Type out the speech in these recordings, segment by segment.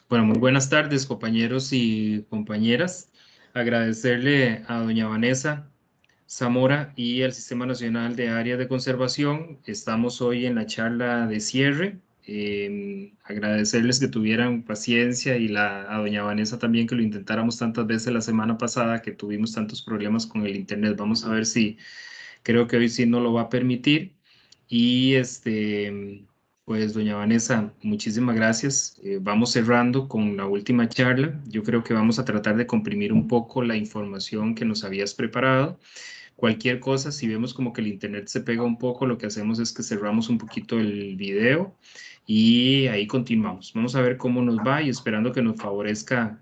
Bueno, muy buenas tardes, compañeros y compañeras. Agradecerle a doña Vanessa Zamora y al Sistema Nacional de Áreas de Conservación. Estamos hoy en la charla de cierre. Agradecerles que tuvieran paciencia y a doña Vanessa también que lo intentáramos tantas veces la semana pasada, que tuvimos tantos problemas con el internet. Vamos a ver si, creo que hoy sí no lo va a permitir. Y pues doña Vanessa, muchísimas gracias. Vamos cerrando con la última charla. Yo creo que vamos a tratar de comprimir un poco la información que nos habías preparado. Cualquier cosa, si vemos como que el internet se pega un poco, lo que hacemos es que cerramos un poquito el video y ahí continuamos. Vamos a ver cómo nos va y esperando que nos favorezca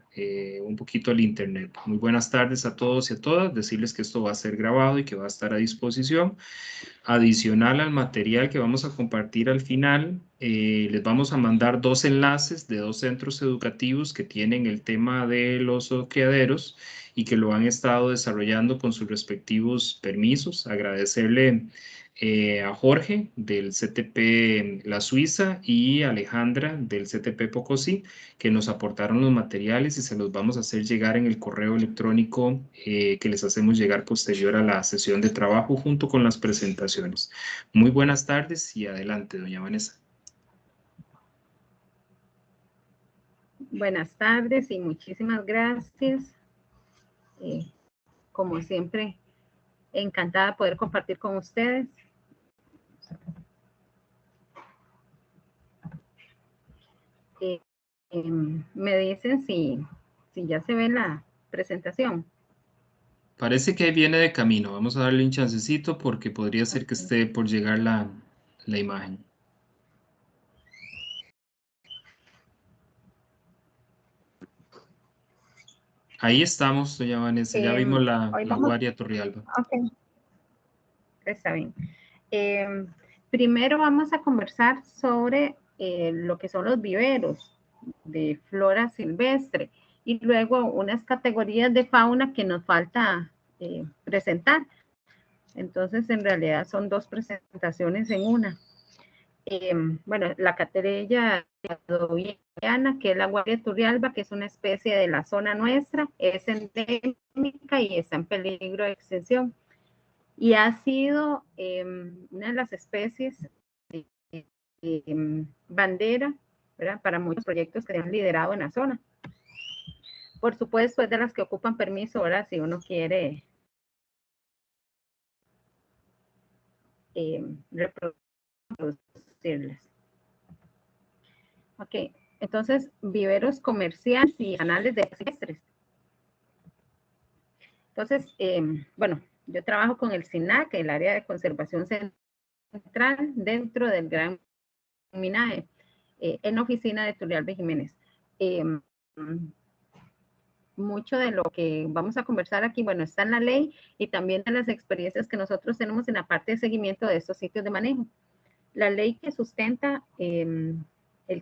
un poquito el internet. Muy buenas tardes a todos y a todas. Decirles que esto va a ser grabado y que va a estar a disposición. Adicional al material que vamos a compartir al final, les vamos a mandar dos enlaces de dos centros educativos que tienen el tema de los criaderos y que lo han estado desarrollando con sus respectivos permisos. Agradecerle a Jorge del CTP La Suiza y a Alejandra del CTP Pocosí que nos aportaron los materiales y se los vamos a hacer llegar en el correo electrónico que les hacemos llegar posterior a la sesión de trabajo junto con las presentaciones. Muy buenas tardes y adelante, doña Vanessa. Buenas tardes y muchísimas gracias. Como siempre, encantada de poder compartir con ustedes. Me dicen si ya se ve la presentación. Parece que viene de camino. Vamos a darle un chancecito porque podría ser que esté por llegar la imagen. Ahí estamos, doña Vanessa. Ya vimos la Guaria Turrialba. Ok, está bien. Primero vamos a conversar sobre lo que son los viveros de flora silvestre y luego unas categorías de fauna que nos falta presentar. Entonces, en realidad son dos presentaciones en una. Bueno, la caterella adobiana, que es la Guaria Turrialba, que es una especie de la zona nuestra, es endémica y está en peligro de extinción. Y ha sido una de las especies bandera, ¿verdad?, para muchos proyectos que se han liderado en la zona. Por supuesto, es de las que ocupan permiso, ¿verdad?, si uno quiere reproducirlas. Ok, entonces, viveros comerciales y canales de silvestres. Entonces, bueno, yo trabajo con el SINAC, el área de conservación central, dentro del Gran Minaje, en la oficina de Turrialba Jiménez. Mucho de lo que vamos a conversar aquí, bueno, está en la ley y también en las experiencias que nosotros tenemos en la parte de seguimiento de estos sitios de manejo. La ley que sustenta el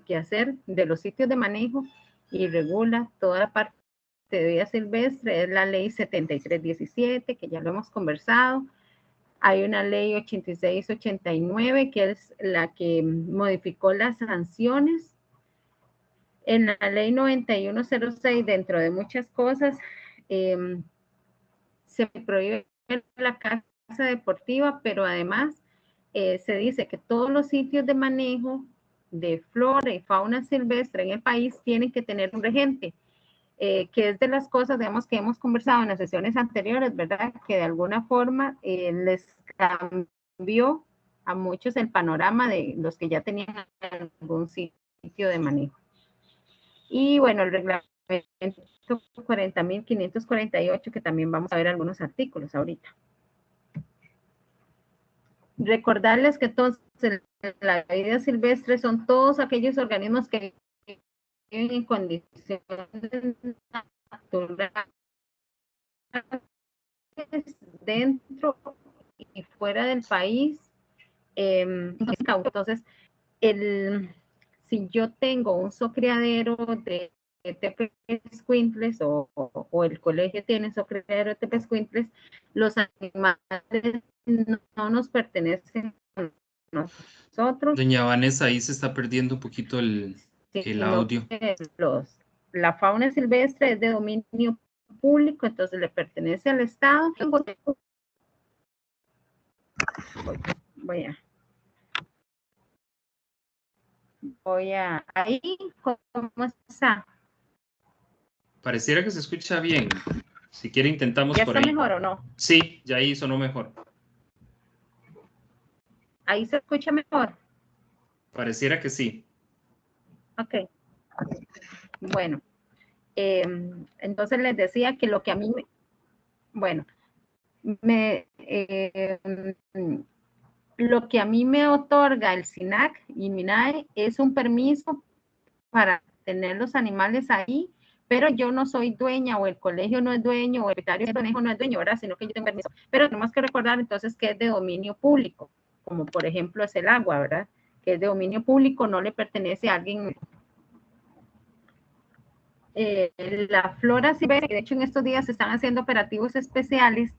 quehacer de los sitios de manejo y regula toda la parte de vida silvestre es la ley 7317, que ya lo hemos conversado. Hay una ley 8689, que es la que modificó las sanciones. En la ley 9106, dentro de muchas cosas, se prohíbe la caza deportiva, pero además se dice que todos los sitios de manejo de flora y fauna silvestre en el país tienen que tener un regente, que es de las cosas, digamos, que hemos conversado en las sesiones anteriores, ¿verdad?, que de alguna forma les cambió a muchos el panorama de los que ya tenían algún sitio de manejo. Y bueno, el reglamento 40.548, que también vamos a ver algunos artículos ahorita. Recordarles que entonces la vida silvestre son todos aquellos organismos que viven en condiciones naturales dentro y fuera del país. Entonces, si yo tengo un zocriadero de tepezcuintles o el colegio tiene zocriadero de tepezcuintles, los animales no nos pertenecen a nosotros. Doña Vanessa, ahí se está perdiendo un poquito El sino audio. que la fauna silvestre es de dominio público, entonces le pertenece al Estado. Ahí, ¿cómo está? Pareciera que se escucha bien. Si quiere, intentamos ¿Ya por está ahí. mejor o no? Sí, ya ahí sonó mejor. Ahí se escucha mejor. Pareciera que sí. Ok. Bueno, entonces les decía que lo que a mí, lo que a mí me otorga el SINAC y MINAE es un permiso para tener los animales ahí, pero yo no soy dueña, o el colegio no es dueño, o el veterinario no es dueño, ¿verdad? Sino que yo tengo permiso. Pero tenemos que recordar entonces que es de dominio público, como por ejemplo es el agua, ¿verdad? Que es de dominio público, no le pertenece a alguien. La flora silvestre, de hecho en estos días se están haciendo operativos especiales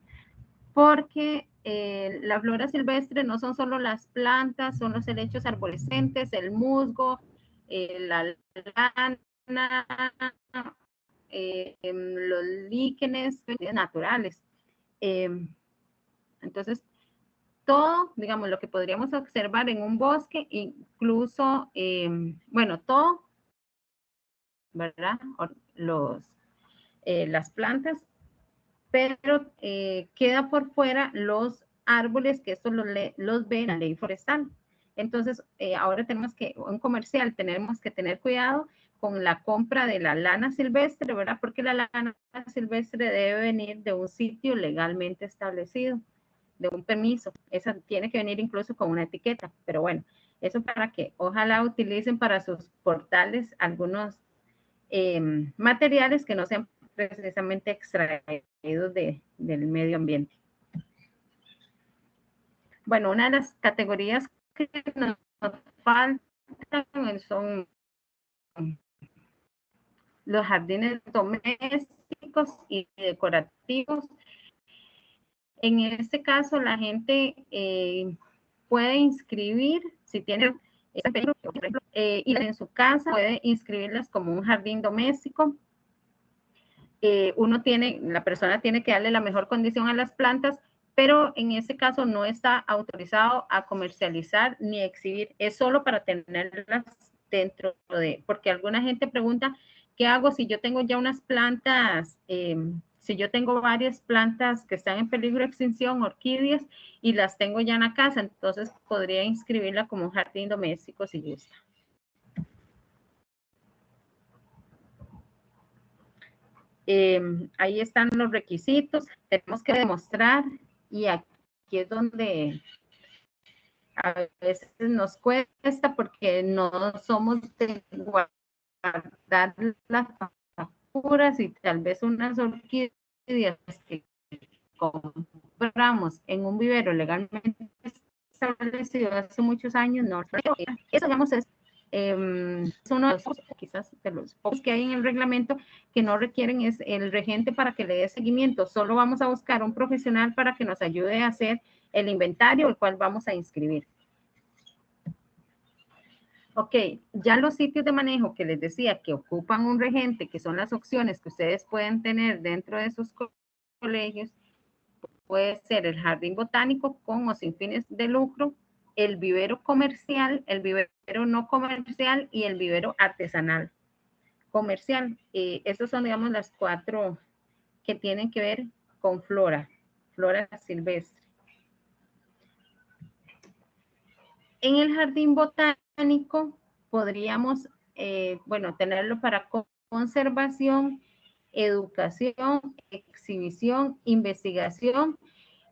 porque la flora silvestre no son solo las plantas, son los helechos arborescentes, el musgo, la lana, los líquenes naturales. Entonces, todo, digamos, lo que podríamos observar en un bosque, incluso, bueno, todo, ¿verdad? Las plantas, pero queda por fuera los árboles, que estos los ve la ley forestal. Entonces, ahora un comercial, tenemos que tener cuidado con la compra de la lana silvestre, ¿verdad? Porque la lana silvestre debe venir de un sitio legalmente establecido, de un permiso. Esa tiene que venir incluso con una etiqueta, pero bueno, eso para que ojalá utilicen para sus portales algunos materiales que no sean precisamente extraídos del medio ambiente. Bueno, una de las categorías que nos faltan son los jardines domésticos y decorativos. En este caso, la gente puede inscribir, si tiene y en su casa puede inscribirlas como un jardín doméstico. La persona tiene que darle la mejor condición a las plantas, pero en este caso no está autorizado a comercializar ni exhibir, es solo para tenerlas dentro porque alguna gente pregunta, ¿qué hago si yo tengo ya unas plantas, si yo tengo varias plantas que están en peligro de extinción, orquídeas, y las tengo ya en la casa? Entonces podría inscribirla como un jardín doméstico si gusta. Ahí están los requisitos, tenemos que demostrar, y aquí es donde a veces nos cuesta porque no somos de guardar las facturas, y tal vez unas orquídeas que compramos en un vivero legalmente establecido hace muchos años, no, eso digamos es uno de los quizás de los pocos que hay en el reglamento que no requieren es el regente para que le dé seguimiento. Solo vamos a buscar un profesional para que nos ayude a hacer el inventario, el cual vamos a inscribir. Ok, ya los sitios de manejo que les decía que ocupan un regente, que son las opciones que ustedes pueden tener dentro de sus colegios, puede ser el jardín botánico con o sin fines de lucro, el vivero comercial, el vivero no comercial y el vivero artesanal. Comercial, estos son, digamos, las 4 que tienen que ver con flora silvestre. En el jardín botánico podríamos, bueno, tenerlo para conservación, educación, exhibición, investigación,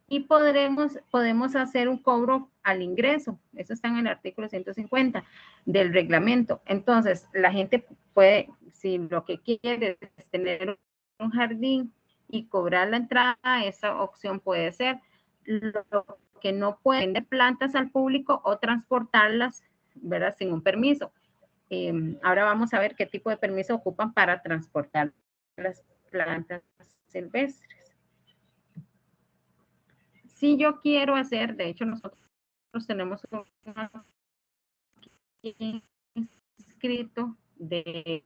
y podemos hacer un cobro al ingreso. Eso está en el artículo 150 del reglamento. Entonces, la gente puede, si lo que quiere es tener un jardín y cobrar la entrada, esa opción puede ser. Lo que no puede vender plantas al público o transportarlas, ¿verdad? Sin un permiso. Ahora vamos a ver qué tipo de permiso ocupan para transportar las plantas silvestres. Si yo quiero hacer, de hecho nosotros tenemos un inscrito de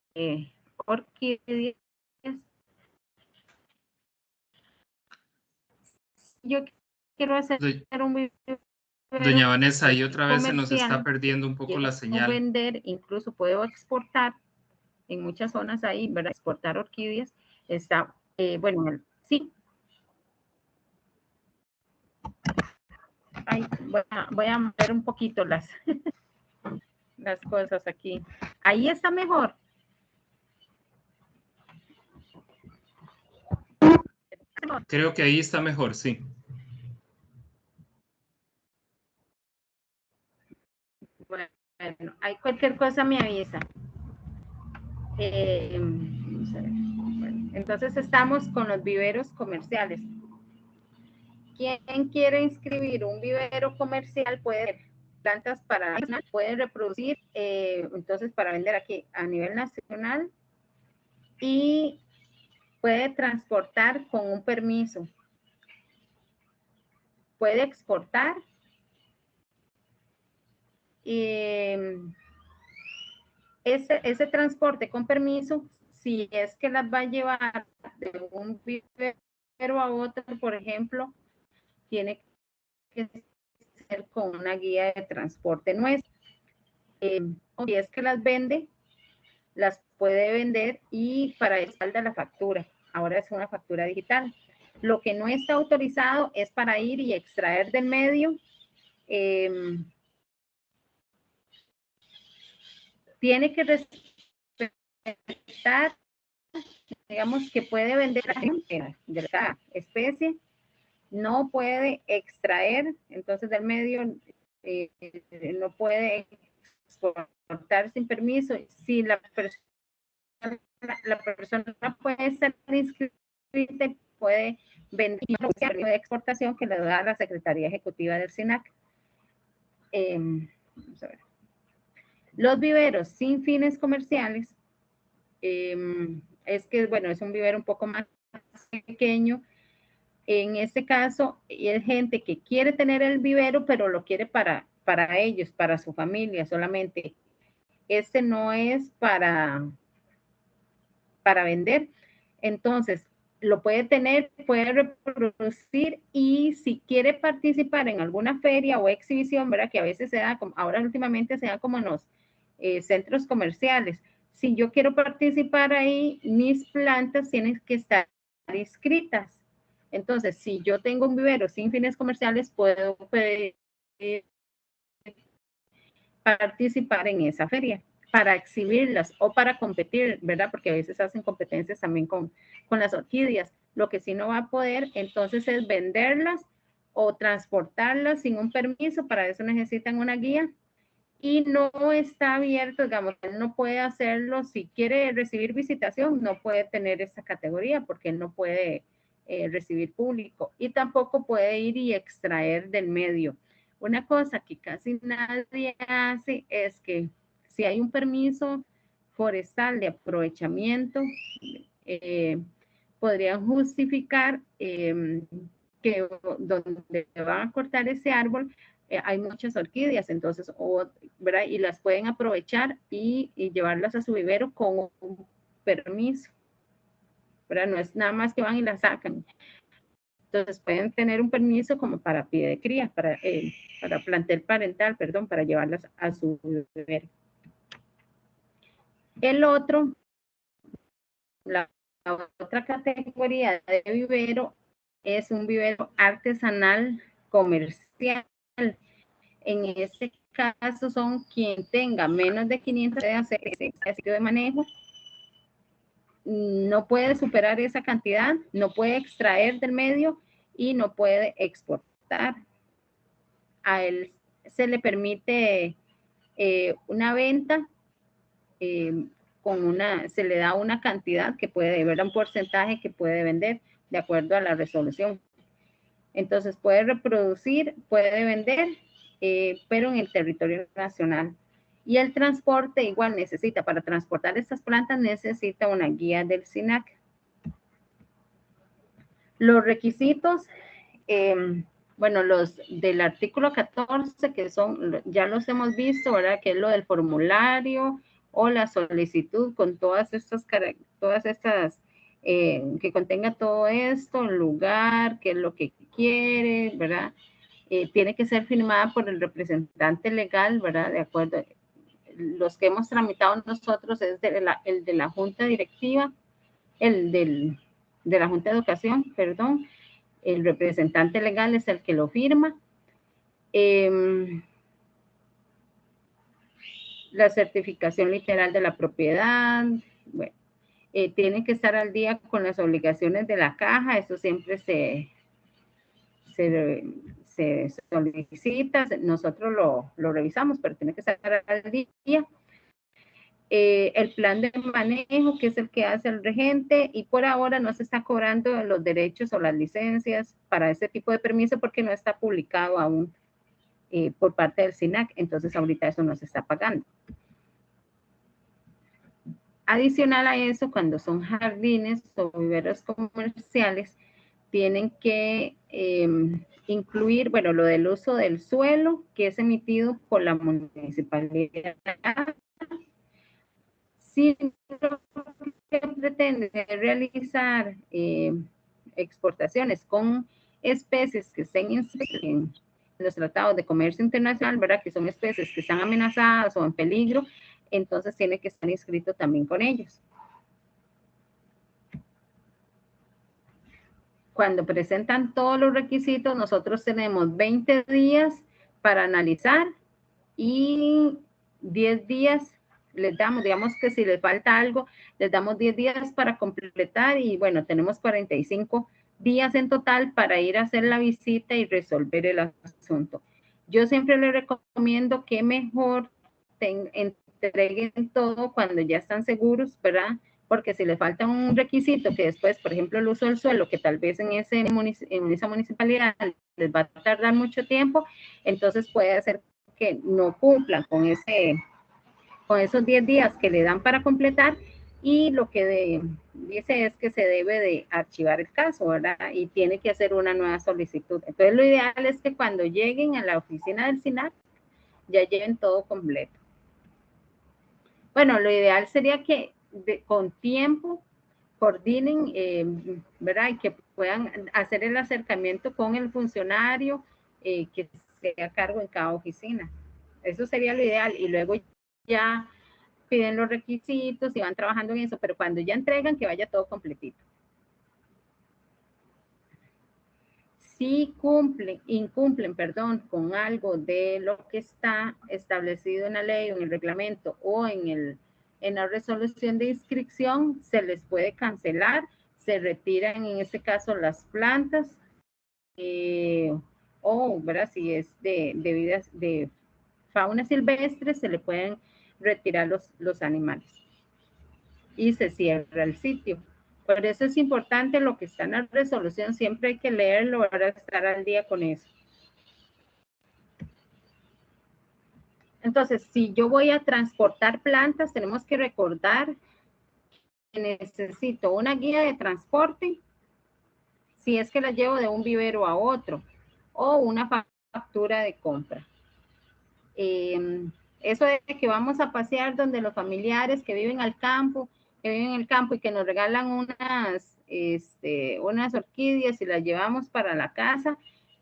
orquídeas. Yo quiero hacer un vivero Doña Vanessa, y otra vez se nos está comercial, perdiendo un poco la quiero señal. vender, incluso puedo exportar en muchas zonas ahí, ¿verdad? Exportar orquídeas. Está, bueno, sí. Ay, voy a mover un poquito las cosas aquí. Ahí está mejor. Creo que ahí está mejor, sí. Bueno, hay cualquier cosa me avisa. Vamos a ver. Bueno, entonces estamos con los viveros comerciales. ¿Quién quiere inscribir un vivero comercial? Puede plantas para puede reproducir, entonces para vender aquí a nivel nacional y puede transportar con un permiso. Puede exportar. Ese transporte con permiso, si es que las va a llevar de un vivero a otro, por ejemplo, tiene que ser con una guía de transporte nuestra. Si es que las vende, las puede vender y para eso salda la factura. Ahora es una factura digital. Lo que no está autorizado es para ir y extraer del medio. Tiene que respetar, digamos, que puede vender de esa especie, no puede extraer, entonces del medio no puede exportar sin permiso. Si la persona puede estar inscrita, puede vender de exportación que le da la Secretaría Ejecutiva del SINAC. Vamos a ver. Los viveros sin fines comerciales, es que, bueno, es un vivero un poco más pequeño. En este caso, es gente que quiere tener el vivero, pero lo quiere para ellos, para su familia solamente. Este no es para vender. Entonces, lo puede tener, puede reproducir y si quiere participar en alguna feria o exhibición, ¿verdad? Que a veces se da, como, ahora últimamente se da como en los centros comerciales. Si yo quiero participar ahí, mis plantas tienen que estar inscritas. Entonces, si yo tengo un vivero sin fines comerciales, puedo participar en esa feria para exhibirlas o para competir, ¿verdad? Porque a veces hacen competencias también con las orquídeas. Lo que sí no va a poder entonces es venderlas o transportarlas sin un permiso, para eso necesitan una guía y no está abierto, digamos, él no puede hacerlo. Si quiere recibir visitación, no puede tener esta categoría porque él no puede recibir público y tampoco puede ir y extraer del medio. Una cosa que casi nadie hace es que si hay un permiso forestal de aprovechamiento, podrían justificar que donde van a cortar ese árbol hay muchas orquídeas, entonces, ¿verdad? Y las pueden aprovechar y llevarlas a su vivero con un permiso, ¿verdad? No es nada más que van y las sacan. Entonces pueden tener un permiso como para pie de cría, para plantel parental, perdón, para llevarlas a su vivero. El otro, la otra categoría de vivero es un vivero artesanal comercial. En este caso son quien tenga menos de 500 de hacer ese sitio de manejo, no puede superar esa cantidad, no puede extraer del medio y no puede exportar. A él se le permite una venta se le da una cantidad que puede, ¿verdad? Un porcentaje que puede vender de acuerdo a la resolución. Entonces puede reproducir, puede vender, pero en el territorio nacional. Y el transporte igual necesita, para transportar estas plantas necesita una guía del SINAC. Los requisitos, bueno, los del artículo 14, que son, ya los hemos visto, ¿verdad? Que es lo del formulario o la solicitud con todas estas que contenga todo esto, el lugar, qué es lo que quiere, ¿verdad? Tiene que ser firmada por el representante legal, ¿verdad? De acuerdo. Los que hemos tramitado nosotros es el de la Junta Directiva, de la Junta de Educación, perdón. El representante legal es el que lo firma. La certificación literal de la propiedad, bueno, tienen que estar al día con las obligaciones de la caja, eso siempre se solicita, nosotros lo revisamos, pero tiene que estar al día. El plan de manejo, que es el que hace el regente, y por ahora no se está cobrando los derechos o las licencias para ese tipo de permiso porque no está publicado aún por parte del SINAC, entonces ahorita eso no se está pagando. Adicional a eso, cuando son jardines o viveros comerciales, tienen que incluir, bueno, lo del uso del suelo, que es emitido por la municipalidad. Si lo que pretende realizar exportaciones con especies que estén en los tratados de comercio internacional, ¿verdad? Que son especies que están amenazadas o en peligro, entonces tiene que estar inscrito también con ellos. Cuando presentan todos los requisitos, nosotros tenemos 20 días para analizar y 10 días les damos, digamos que si les falta algo, les damos 10 días para completar y bueno, tenemos 45 días en total para ir a hacer la visita y resolver el asunto. Yo siempre les recomiendo que mejor entreguen todo cuando ya están seguros, ¿verdad? Porque si les falta un requisito que después, por ejemplo, el uso del suelo, que tal vez en esa municipalidad les va a tardar mucho tiempo, entonces puede hacer que no cumplan con esos 10 días que le dan para completar, y lo que dice es que se debe de archivar el caso, ¿verdad? Y tiene que hacer una nueva solicitud. Entonces lo ideal es que cuando lleguen a la oficina del SINAC ya lleven todo completo. Bueno, lo ideal sería que con tiempo coordinen, ¿verdad? Y que puedan hacer el acercamiento con el funcionario que esté a cargo en cada oficina. Eso sería lo ideal. Y luego ya piden los requisitos y van trabajando en eso, pero cuando ya entregan, que vaya todo completito. Si incumplen, con algo de lo que está establecido en la ley o en el reglamento o en la resolución de inscripción, se les puede cancelar, se retiran en este caso las plantas o, ¿verdad? Si es de fauna silvestre, se le pueden retirar los animales y se cierra el sitio. Por eso es importante lo que está en la resolución, siempre hay que leerlo para estar al día con eso. Entonces, si yo voy a transportar plantas, tenemos que recordar que necesito una guía de transporte, si es que la llevo de un vivero a otro, o una factura de compra. Eso de que vamos a pasear donde los familiares que viven al campo, que viven en el campo y que nos regalan unas orquídeas y las llevamos para la casa,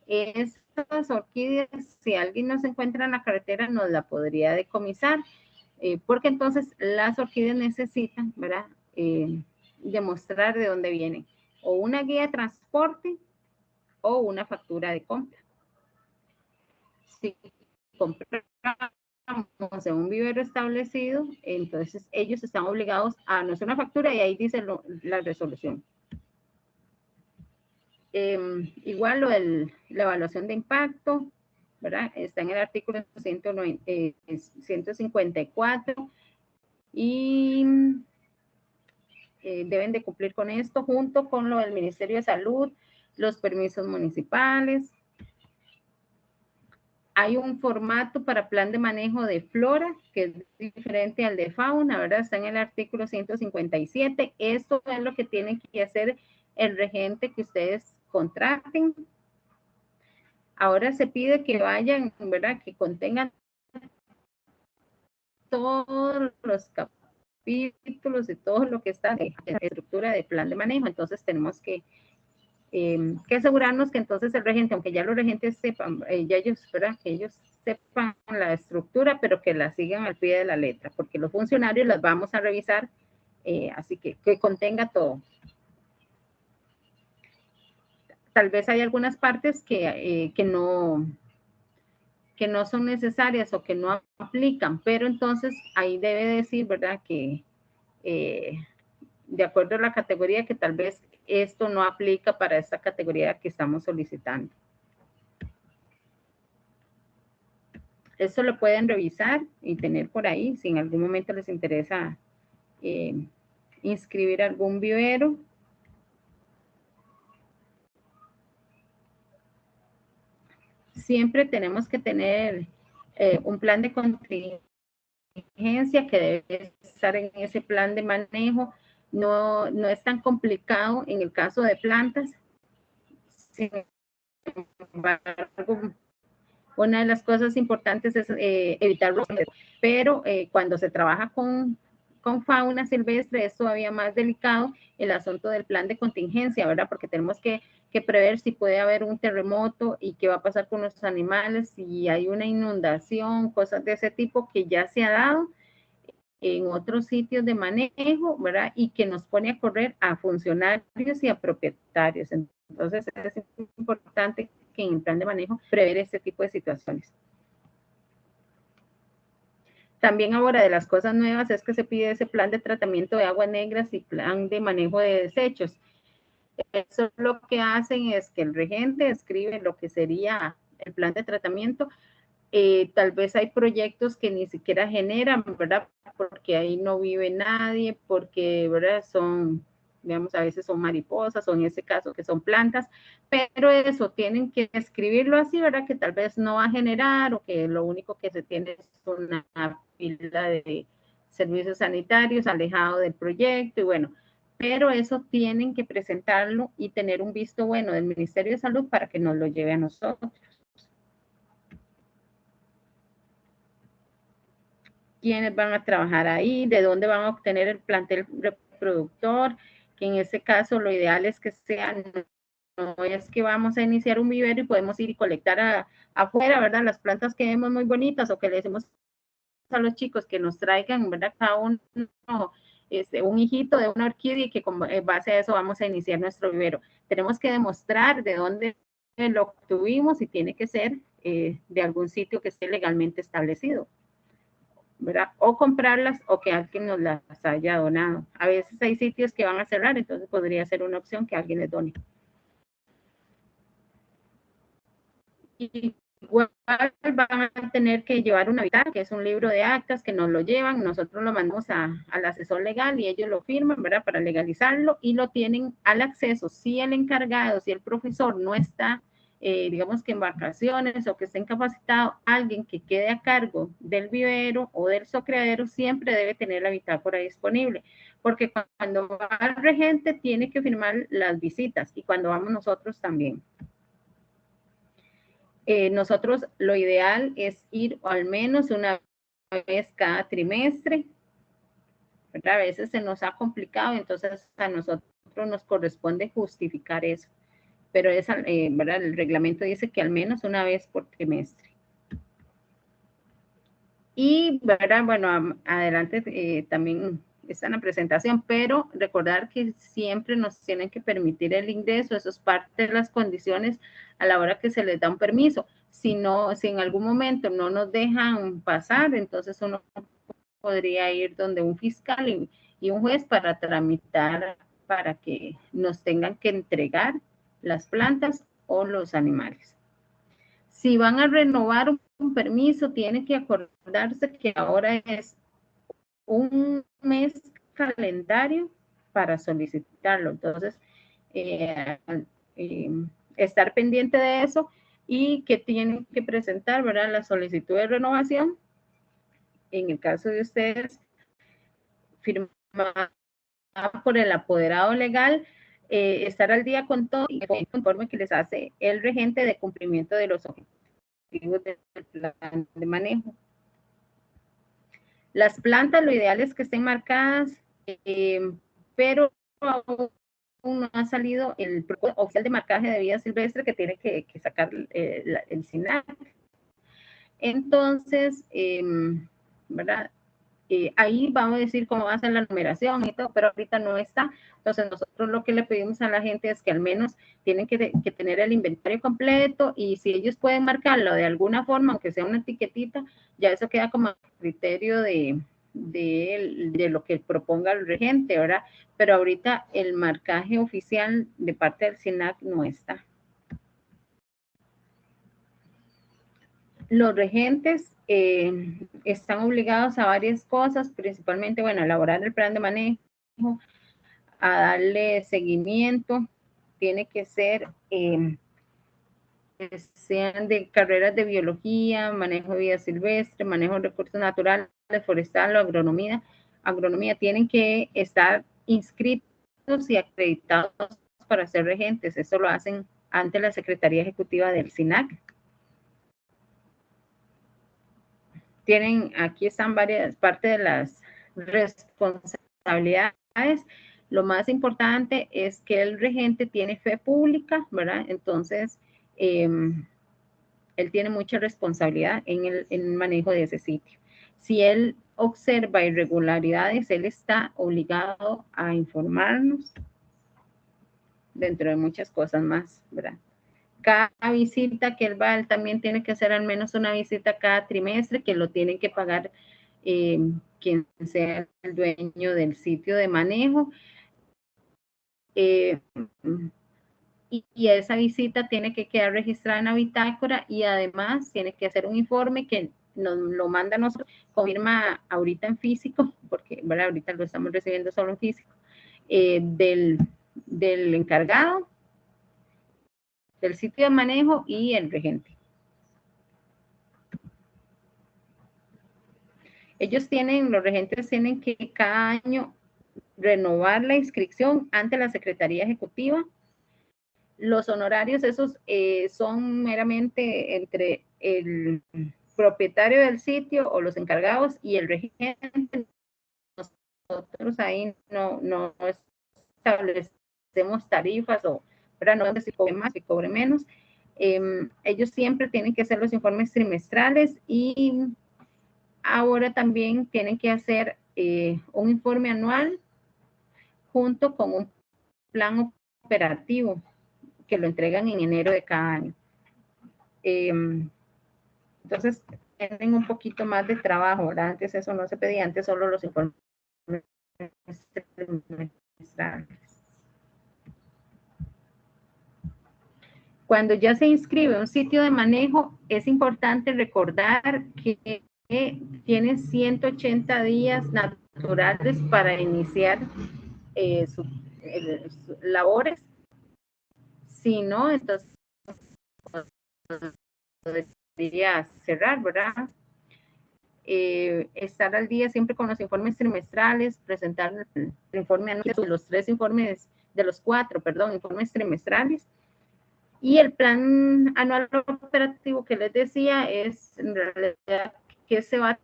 esas orquídeas, si alguien nos encuentra en la carretera, nos la podría decomisar, porque entonces las orquídeas necesitan, ¿verdad? Demostrar de dónde vienen, o una guía de transporte o una factura de compra. Si compramos en un vivero establecido, entonces ellos están obligados a no hacer una factura y ahí dice la resolución. Igual la evaluación de impacto, ¿verdad? Está en el artículo 154 y deben de cumplir con esto junto con lo del Ministerio de Salud, los permisos municipales. Hay un formato para plan de manejo de flora que es diferente al de fauna, ¿verdad? Está en el artículo 157. Esto es lo que tiene que hacer el regente que ustedes contraten. Ahora se pide que vayan, ¿verdad? Que contengan todos los capítulos y todo lo que está en la estructura de plan de manejo. Entonces tenemos que asegurarnos que entonces el regente, aunque ya los regentes sepan, ya ellos, ¿verdad? Que ellos sepan la estructura, pero que la sigan al pie de la letra, porque los funcionarios las vamos a revisar, así que contenga todo. Tal vez hay algunas partes que no son necesarias o que no aplican, pero entonces ahí debe decir, ¿verdad? Que de acuerdo a la categoría, que tal vez esto no aplica para esta categoría que estamos solicitando. Eso lo pueden revisar y tener por ahí, si en algún momento les interesa inscribir algún vivero. Siempre tenemos que tener un plan de contingencia que debe estar en ese plan de manejo. No es tan complicado en el caso de plantas. Sin embargo, una de las cosas importantes es evitar los, pero cuando se trabaja con fauna silvestre es todavía más delicado el asunto del plan de contingencia, ¿verdad? Porque tenemos que prever si puede haber un terremoto y qué va a pasar con los animales, si hay una inundación, cosas de ese tipo que ya se ha dado en otros sitios de manejo, ¿verdad? Y que nos pone a correr a funcionarios y a propietarios. Entonces es importante que en el plan de manejo prever este tipo de situaciones. También ahora de las cosas nuevas es que se pide ese plan de tratamiento de aguas negras y plan de manejo de desechos. Eso lo que hacen es que el regente escribe lo que sería el plan de tratamiento. Tal vez hay proyectos que ni siquiera generan, ¿verdad? Porque ahí no vive nadie, porque, ¿verdad? Son, digamos, a veces son mariposas o en ese caso que son plantas, pero eso tienen que escribirlo así, ¿verdad? Que tal vez no va a generar o que lo único que se tiene es una fila de servicios sanitarios alejado del proyecto y bueno, pero eso tienen que presentarlo y tener un visto bueno del Ministerio de Salud para que nos lo lleve a nosotros. Quiénes van a trabajar ahí, de dónde van a obtener el plantel reproductor, que en ese caso lo ideal es que sean, no es que vamos a iniciar un vivero y podemos ir y colectar afuera, ¿verdad? Las plantas que vemos muy bonitas o que le decimos a los chicos que nos traigan, ¿verdad? Cada uno un hijito de una orquídea y que con base a eso vamos a iniciar nuestro vivero. Tenemos que demostrar de dónde lo obtuvimos y tiene que ser de algún sitio que esté legalmente establecido, ¿verdad? O comprarlas o que alguien nos las haya donado. A veces hay sitios que van a cerrar, entonces podría ser una opción que alguien les done. Igual van a tener que llevar una bitácora, que es un libro de actas, que nos lo llevan, nosotros lo mandamos al asesor legal y ellos lo firman, ¿verdad? Para legalizarlo y lo tienen al acceso. Si el encargado, si el profesor no está, digamos que en vacaciones o que esté incapacitado, alguien que quede a cargo del vivero o del socreadero siempre debe tener la bitácora disponible, porque cuando va el regente tiene que firmar las visitas y cuando vamos nosotros también. Nosotros lo ideal es ir al menos una vez cada trimestre, ¿verdad? A veces se nos ha complicado, entonces a nosotros nos corresponde justificar eso, pero ¿verdad? El reglamento dice que al menos una vez por trimestre. Y, ¿verdad? Bueno, adelante también está en la presentación, pero recordar que siempre nos tienen que permitir el ingreso, eso es parte de las condiciones a la hora que se les da un permiso. Si en algún momento no nos dejan pasar, entonces uno podría ir donde un fiscal y un juez para tramitar para que nos tengan que entregar las plantas o los animales. Si van a renovar un permiso, tienen que acordarse que ahora es un mes calendario para solicitarlo. Entonces, estar pendiente de eso y que tienen que presentar, ¿verdad? La solicitud de renovación. En el caso de ustedes, firmada por el apoderado legal, estar al día con todo y el informe que les hace el regente de cumplimiento de los objetivos del plan de manejo. Las plantas, lo ideal es que estén marcadas, pero aún no ha salido el protocolo oficial de marcaje de vida silvestre que tiene que sacar el SINAC. Entonces, ¿verdad? Ahí vamos a decir cómo va a ser la numeración y todo, pero ahorita no está. Entonces, nosotros lo que le pedimos a la gente es que al menos tienen que tener el inventario completo, y si ellos pueden marcarlo de alguna forma, aunque sea una etiquetita, ya eso queda como criterio de lo que proponga el regente, ¿verdad? Pero ahorita el marcaje oficial de parte del SINAC no está. Los regentes están obligados a varias cosas, principalmente, bueno, a elaborar el plan de manejo, a darle seguimiento, tiene que ser, sean de carreras de biología, manejo de vida silvestre, manejo de recursos naturales, forestal o agronomía, tienen que estar inscritos y acreditados para ser regentes. Eso lo hacen ante la Secretaría Ejecutiva del SINAC. Aquí están varias partes de las responsabilidades. Lo más importante es que el regente tiene fe pública, ¿verdad? Entonces, él tiene mucha responsabilidad en el manejo de ese sitio. Si él observa irregularidades, él está obligado a informarnos, dentro de muchas cosas más, ¿verdad? Cada visita que él va, él también tiene que hacer al menos una visita cada trimestre, que lo tienen que pagar quien sea el dueño del sitio de manejo. Y esa visita tiene que quedar registrada en la bitácora, y además tiene que hacer un informe que nos lo manda a nosotros, confirma ahorita en físico, porque ¿verdad? Ahorita lo estamos recibiendo solo en físico, del encargado del sitio de manejo y el regente. Los regentes tienen que cada año renovar la inscripción ante la Secretaría Ejecutiva. Los honorarios, esos son meramente entre el propietario del sitio o los encargados y el regente. Nosotros ahí no establecemos tarifas, o no sé si cobre más, si cobre menos. Ellos siempre tienen que hacer los informes trimestrales, y ahora también tienen que hacer un informe anual junto con un plan operativo que lo entregan en enero de cada año. Entonces, tienen un poquito más de trabajo, ¿verdad? Antes eso no se pedía, antes solo los informes trimestrales. Cuando ya se inscribe un sitio de manejo, es importante recordar que tiene 180 días naturales para iniciar sus labores. Si no, entonces debería cerrar, ¿verdad? Estar al día siempre con los informes trimestrales, presentar el informe anual de los 4 informes trimestrales. Y el plan anual operativo que les decía es en realidad que se va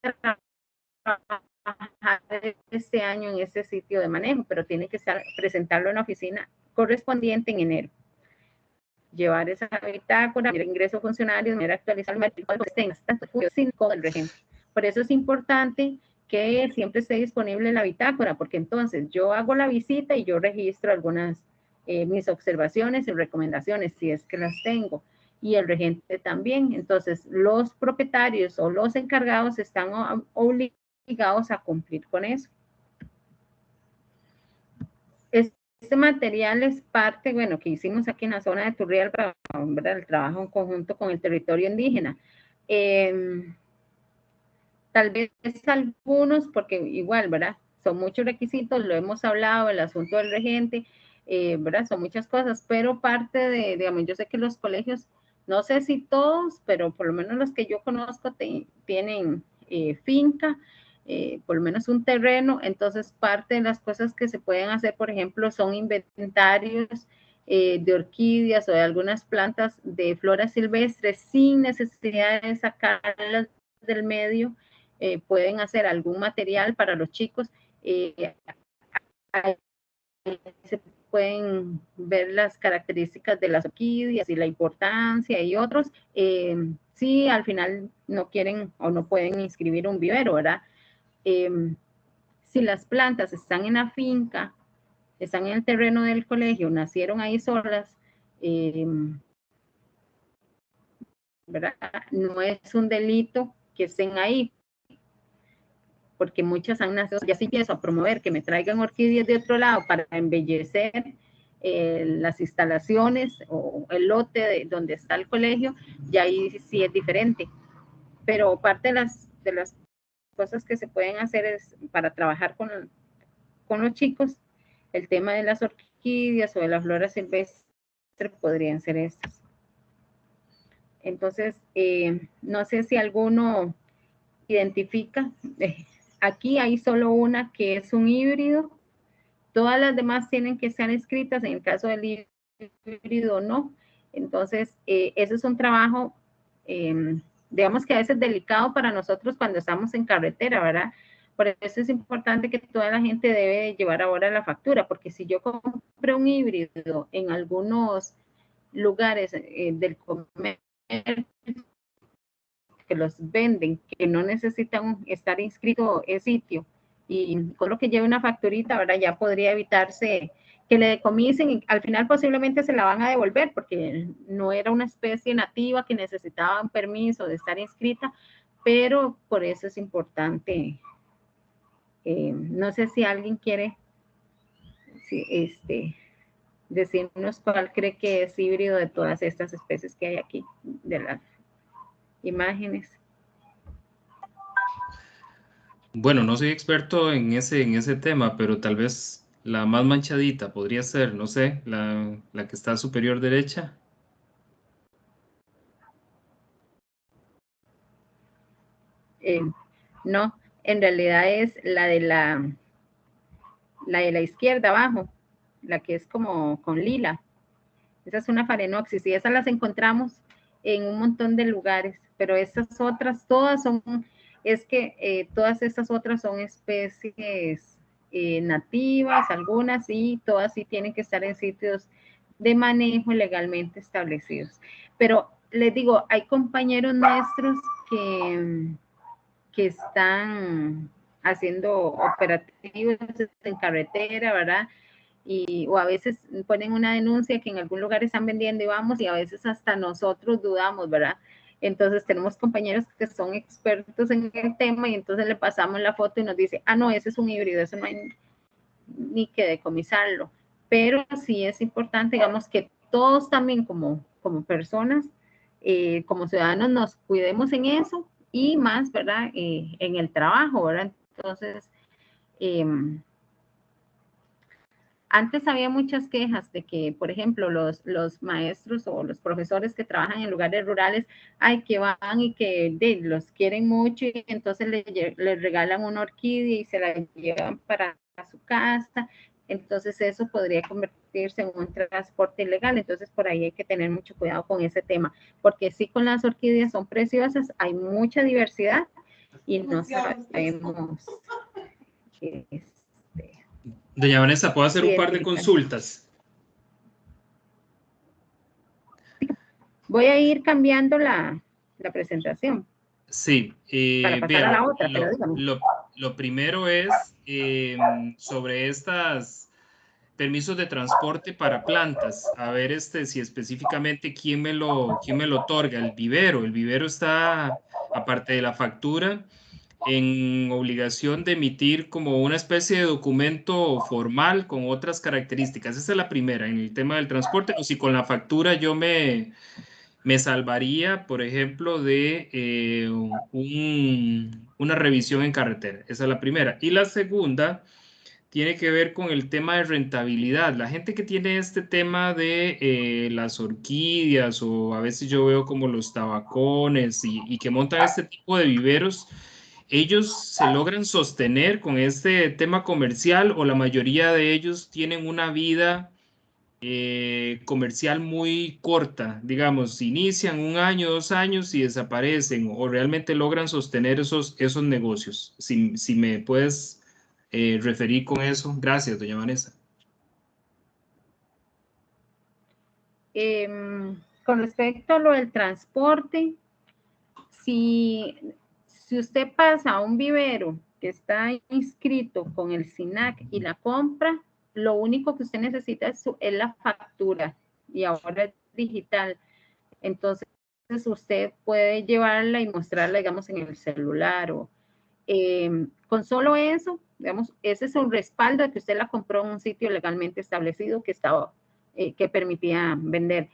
a trabajar este año en este sitio de manejo, pero tiene que presentarlo en la oficina correspondiente en enero. Llevar esa bitácora, el ingreso funcionario, actualizar el matrimonio del regente. Por eso es importante que siempre esté disponible la bitácora, porque entonces yo hago la visita y yo registro algunas mis observaciones y recomendaciones, si es que las tengo, y el regente también. Entonces, los propietarios o los encargados están obligados a cumplir con eso. Este material es parte, bueno, que hicimos aquí en la zona de Turrial para el trabajo en conjunto con el territorio indígena. Tal vez algunos, porque igual, ¿verdad? Son muchos requisitos, lo hemos hablado, el asunto del regente, ¿verdad? Son muchas cosas, pero parte de, digamos, yo sé que los colegios, no sé si todos, pero por lo menos los que yo conozco tienen finca, por lo menos un terreno. Entonces parte de las cosas que se pueden hacer, por ejemplo, son inventarios de orquídeas o de algunas plantas de flora silvestre sin necesidad de sacarlas del medio pueden hacer algún material para los chicos. Ahí se pueden ver las características de las orquídeas y la importancia y otros. Si al final no quieren o no pueden inscribir un vivero, ¿verdad? Si las plantas están en la finca, están en el terreno del colegio, nacieron ahí solas, ¿verdad? No es un delito que estén ahí, porque muchas han nacido, ya sí empiezo a promover que me traigan orquídeas de otro lado para embellecer las instalaciones o el lote donde está el colegio, ya ahí sí es diferente. Pero parte de las cosas que se pueden hacer es para trabajar con los chicos, el tema de las orquídeas o de la flora silvestre podrían ser estas. Entonces, no sé si alguno identifica. Aquí hay solo una que es un híbrido. Todas las demás tienen que estar escritas. En el caso del híbrido, no. Entonces, eso es un trabajo, digamos que a veces delicado para nosotros cuando estamos en carretera, ¿verdad? Por eso es importante que toda la gente debe llevar ahora la factura, porque si yo compré un híbrido en algunos lugares del comercio que los venden, que no necesitan estar inscrito en sitio, y con lo que lleve una facturita, ¿verdad? Ya podría evitarse que le decomisen y al final posiblemente se la van a devolver porque no era una especie nativa que necesitaba un permiso de estar inscrita, pero por eso es importante. No sé si alguien quiere decirnos cuál cree que es híbrido de todas estas especies que hay aquí, de las imágenes. Bueno, no soy experto en ese tema, pero tal vez la más manchadita podría ser, no sé, la que está superior derecha. No, en realidad es la de la izquierda abajo, la que es como con lila. Esa es una Phalaenopsis y esas las encontramos en un montón de lugares, pero estas otras, todas son, es que todas estas otras son especies nativas, algunas sí, todas sí tienen que estar en sitios de manejo legalmente establecidos. Pero les digo, hay compañeros nuestros que están haciendo operativos en carretera, ¿verdad? O a veces ponen una denuncia que en algún lugar están vendiendo y vamos, y a veces hasta nosotros dudamos, ¿verdad? Entonces tenemos compañeros que son expertos en el tema y entonces le pasamos la foto y nos dice, no, ese es un híbrido, eso no hay ni que decomisarlo. Pero sí es importante, digamos, que todos también como personas, como ciudadanos, nos cuidemos en eso y más, ¿verdad? En el trabajo, ¿verdad? Entonces, antes había muchas quejas de que, por ejemplo, los maestros o los profesores que trabajan en lugares rurales, que van y que los quieren mucho y entonces les regalan una orquídea y se la llevan para su casa. Entonces eso podría convertirse en un transporte ilegal. Entonces por ahí hay que tener mucho cuidado con ese tema, porque sí, con las orquídeas son preciosas, hay mucha diversidad y no sabemos Doña Vanessa, ¿puedo hacer un par de identificar. consultas? Voy a ir cambiando la presentación. Sí, Para pasar a la otra, pero dígame. lo primero es sobre estos permisos de transporte para plantas. A ver si específicamente quién me lo otorga. El vivero. El vivero está, aparte de la factura, en obligación de emitir como una especie de documento formal con otras características. Esa es la primera, en el tema del transporte. O si con la factura yo me salvaría, por ejemplo, de una revisión en carretera. Esa es la primera. Y la segunda tiene que ver con el tema de rentabilidad. La gente que tiene este tema de las orquídeas o a veces yo veo como los tabacones y que montan este tipo de viveros, ¿ellos se logran sostener con este tema comercial o la mayoría de ellos tienen una vida comercial muy corta, digamos, inician 1 año, 2 años y desaparecen o realmente logran sostener esos negocios. Si me puedes referir con eso. Gracias, doña Vanessa. Con respecto a lo del transporte, si usted pasa a un vivero que está inscrito con el SINAC y la compra, lo único que usted necesita es la factura y ahora es digital. Entonces usted puede llevarla y mostrarla, digamos, en el celular o con solo eso, digamos, ese es un respaldo de que usted la compró en un sitio legalmente establecido que estaba, que permitía vender.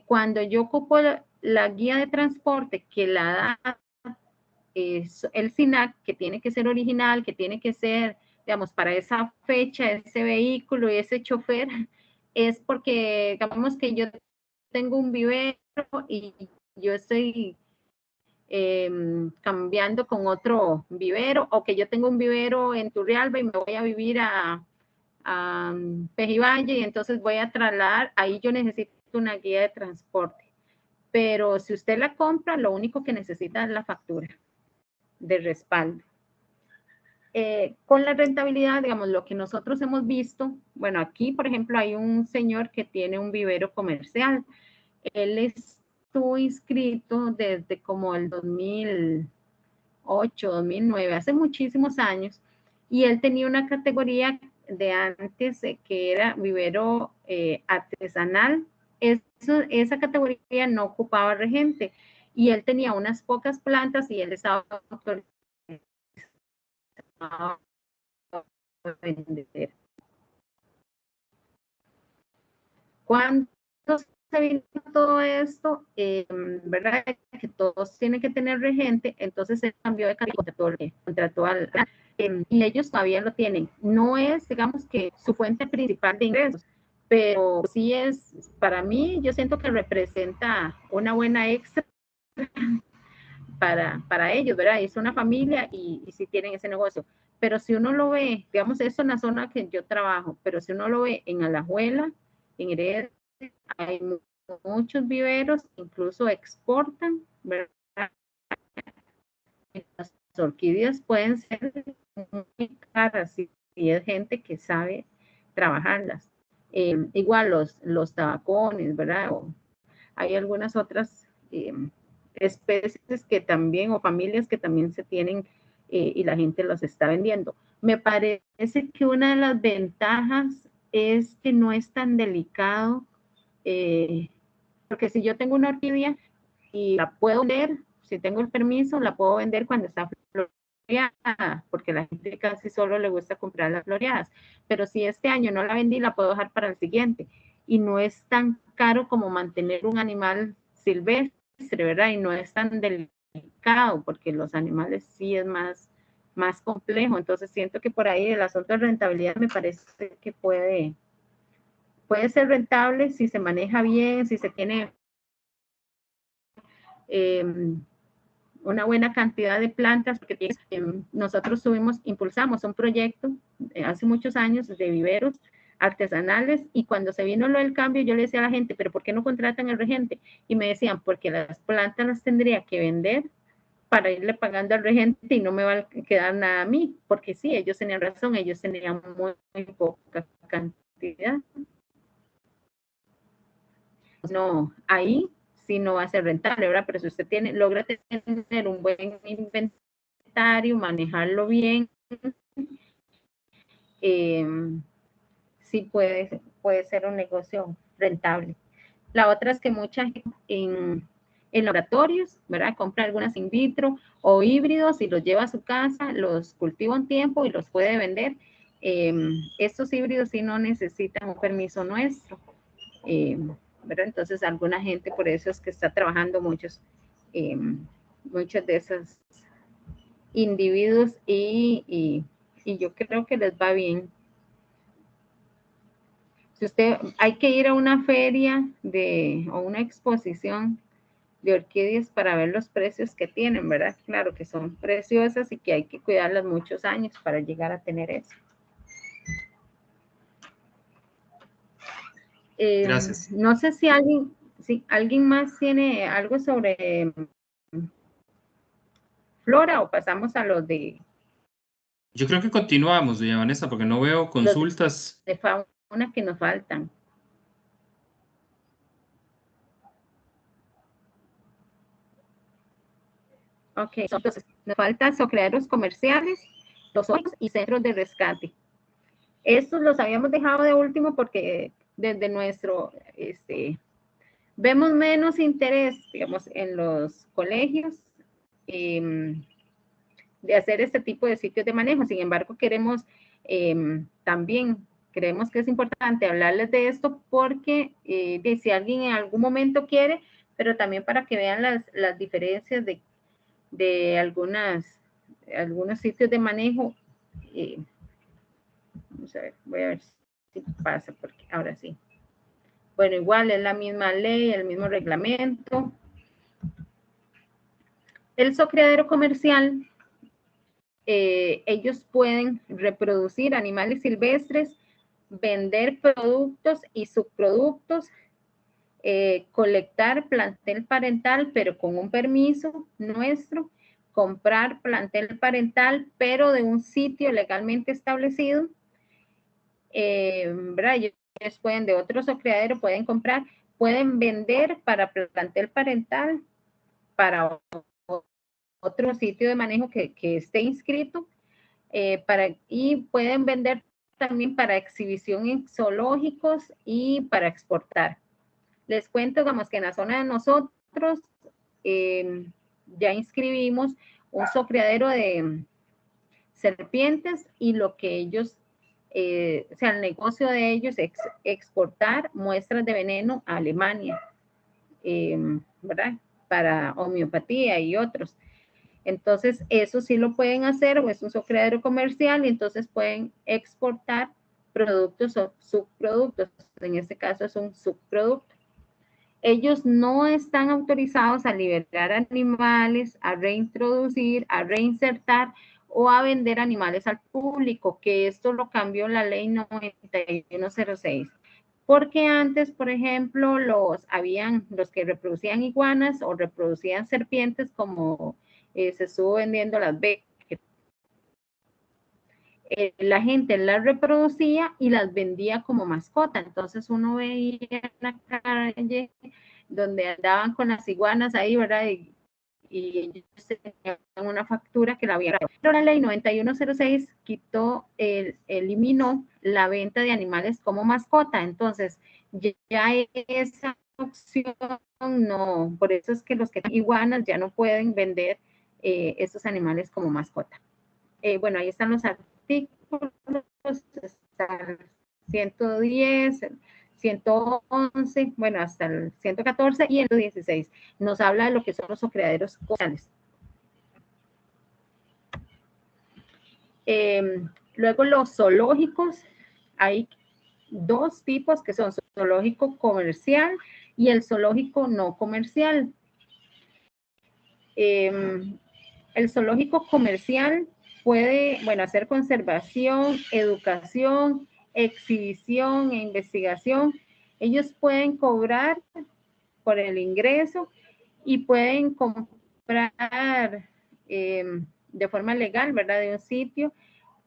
Cuando yo ocupo la guía de transporte que la da el SINAC, que tiene que ser original, que tiene que ser, digamos, para esa fecha, ese vehículo y ese chofer, es porque, digamos que yo tengo un vivero y yo estoy cambiando con otro vivero, o que yo tengo un vivero en Turrialba y me voy a vivir a Pejivalle y entonces voy a trasladar, ahí yo necesito una guía de transporte. Pero si usted la compra, lo único que necesita es la factura de respaldo. Con la rentabilidad, digamos, lo que nosotros hemos visto, bueno, aquí, por ejemplo, hay un señor que tiene un vivero comercial. Él estuvo inscrito desde como el 2008, 2009, hace muchísimos años, y él tenía una categoría de antes que era vivero artesanal. Esa categoría no ocupaba regente, y él tenía unas pocas plantas y él estaba autorizado a vender. Cuando se vino todo esto, ¿verdad? Que todos tienen que tener regente, entonces se cambió de categoría, contrató al y ellos todavía lo tienen. No es, digamos, que su fuente principal de ingresos, pero sí es, para mí, yo siento que representa una buena extra para ellos, ¿verdad? Es una familia y sí tienen ese negocio. Pero si uno lo ve, digamos, eso en la zona que yo trabajo, pero si uno lo ve en Alajuela, en Heredia, hay muchos viveros, incluso exportan, ¿verdad? Las orquídeas pueden ser muy caras si es gente que sabe trabajarlas. Igual los tabacones, ¿verdad? O hay algunas otras especies que también, o familias que también se tienen y la gente los está vendiendo. Me parece que una de las ventajas es que no es tan delicado, porque si yo tengo una orquídea y la puedo vender, si tengo el permiso, la puedo vender cuando está floreada, porque a la gente casi solo le gusta comprar las floreadas. Pero si este año no la vendí, la puedo dejar para el siguiente. Y no es tan caro como mantener un animal silvestre, ¿verdad? Y no es tan delicado, porque los animales sí es más complejo. Entonces siento que por ahí el asunto de rentabilidad me parece que puede ser rentable si se maneja bien, si se tiene una buena cantidad de plantas, porque nosotros impulsamos un proyecto hace muchos años de viveros artesanales, y cuando se vino lo del cambio, yo le decía a la gente, pero ¿por qué no contratan al regente? Y me decían, porque las plantas las tendría que vender para irle pagando al regente y no me va a quedar nada a mí, porque sí, ellos tenían razón, ellos tenían muy poca cantidad. No, ahí sí no va a ser rentable, ¿verdad? Pero si usted logra tener un buen inventario, manejarlo bien, sí puede ser un negocio rentable. La otra es que mucha gente en laboratorios, ¿verdad? Compra algunas in vitro o híbridos y los lleva a su casa, los cultiva un tiempo y los puede vender. Estos híbridos sí no necesitan un permiso nuestro. ¿Verdad? Entonces, alguna gente, por eso es que está trabajando muchos de esos individuos y yo creo que les va bien. Si usted, hay que ir a una feria o una exposición de orquídeas para ver los precios que tienen, ¿verdad? Claro que son preciosas y que hay que cuidarlas muchos años para llegar a tener eso. Gracias. No sé si alguien más tiene algo sobre flora o pasamos a los de Yo creo que continuamos, doña Vanessa, porque no veo consultas. fauna que nos faltan. Ok, entonces nos faltan criaderos comerciales, los zoológicos y centros de rescate. Estos los habíamos dejado de último porque desde nuestro, vemos menos interés, digamos, en los colegios de hacer este tipo de sitios de manejo. Sin embargo, también creemos que es importante hablarles de esto porque si alguien en algún momento quiere, pero también para que vean las diferencias de algunos sitios de manejo. Vamos a ver, voy a ver si pasa, porque ahora sí. Bueno, igual es la misma ley, el mismo reglamento. El criadero comercial, ellos pueden reproducir animales silvestres, vender productos y subproductos, colectar plantel parental, pero con un permiso nuestro, comprar plantel parental, pero de un sitio legalmente establecido, ¿verdad? Ellos pueden, de otro criadero, pueden comprar, pueden vender para plantel parental, para otro sitio de manejo que esté inscrito, y pueden vender también para exhibición en zoológicos y para exportar. Les cuento, digamos, que en la zona de nosotros ya inscribimos un criadero de serpientes y lo que ellos, o sea, el negocio de ellos es exportar muestras de veneno a Alemania, ¿verdad? Para homeopatía y otros. Entonces, eso sí lo pueden hacer, o es un criadero comercial, y entonces pueden exportar productos o subproductos. En este caso es un subproducto. Ellos no están autorizados a liberar animales, a reintroducir, a reinsertar o a vender animales al público, que esto lo cambió la ley 9106. Porque antes, por ejemplo, los que reproducían iguanas o reproducían serpientes, como se estuvo vendiendo las becas, la gente las reproducía y las vendía como mascota. Entonces uno veía en la calle donde andaban con las iguanas ahí, ¿verdad? Y ellos tenían una factura que la había grabado. Pero la ley 9106 eliminó la venta de animales como mascota. Entonces, ya esa opción no, por eso es que los que tienen iguanas ya no pueden vender estos animales como mascota. Bueno, ahí están los artículos, está el 110, 111, bueno, hasta el 114 y el 116. Nos habla de lo que son los criaderos comerciales. Luego los zoológicos, hay dos tipos que son zoológico comercial y el zoológico no comercial. El zoológico comercial puede, bueno, hacer conservación, educación, exhibición e investigación. Ellos pueden cobrar por el ingreso y pueden comprar de forma legal, ¿verdad? De un sitio,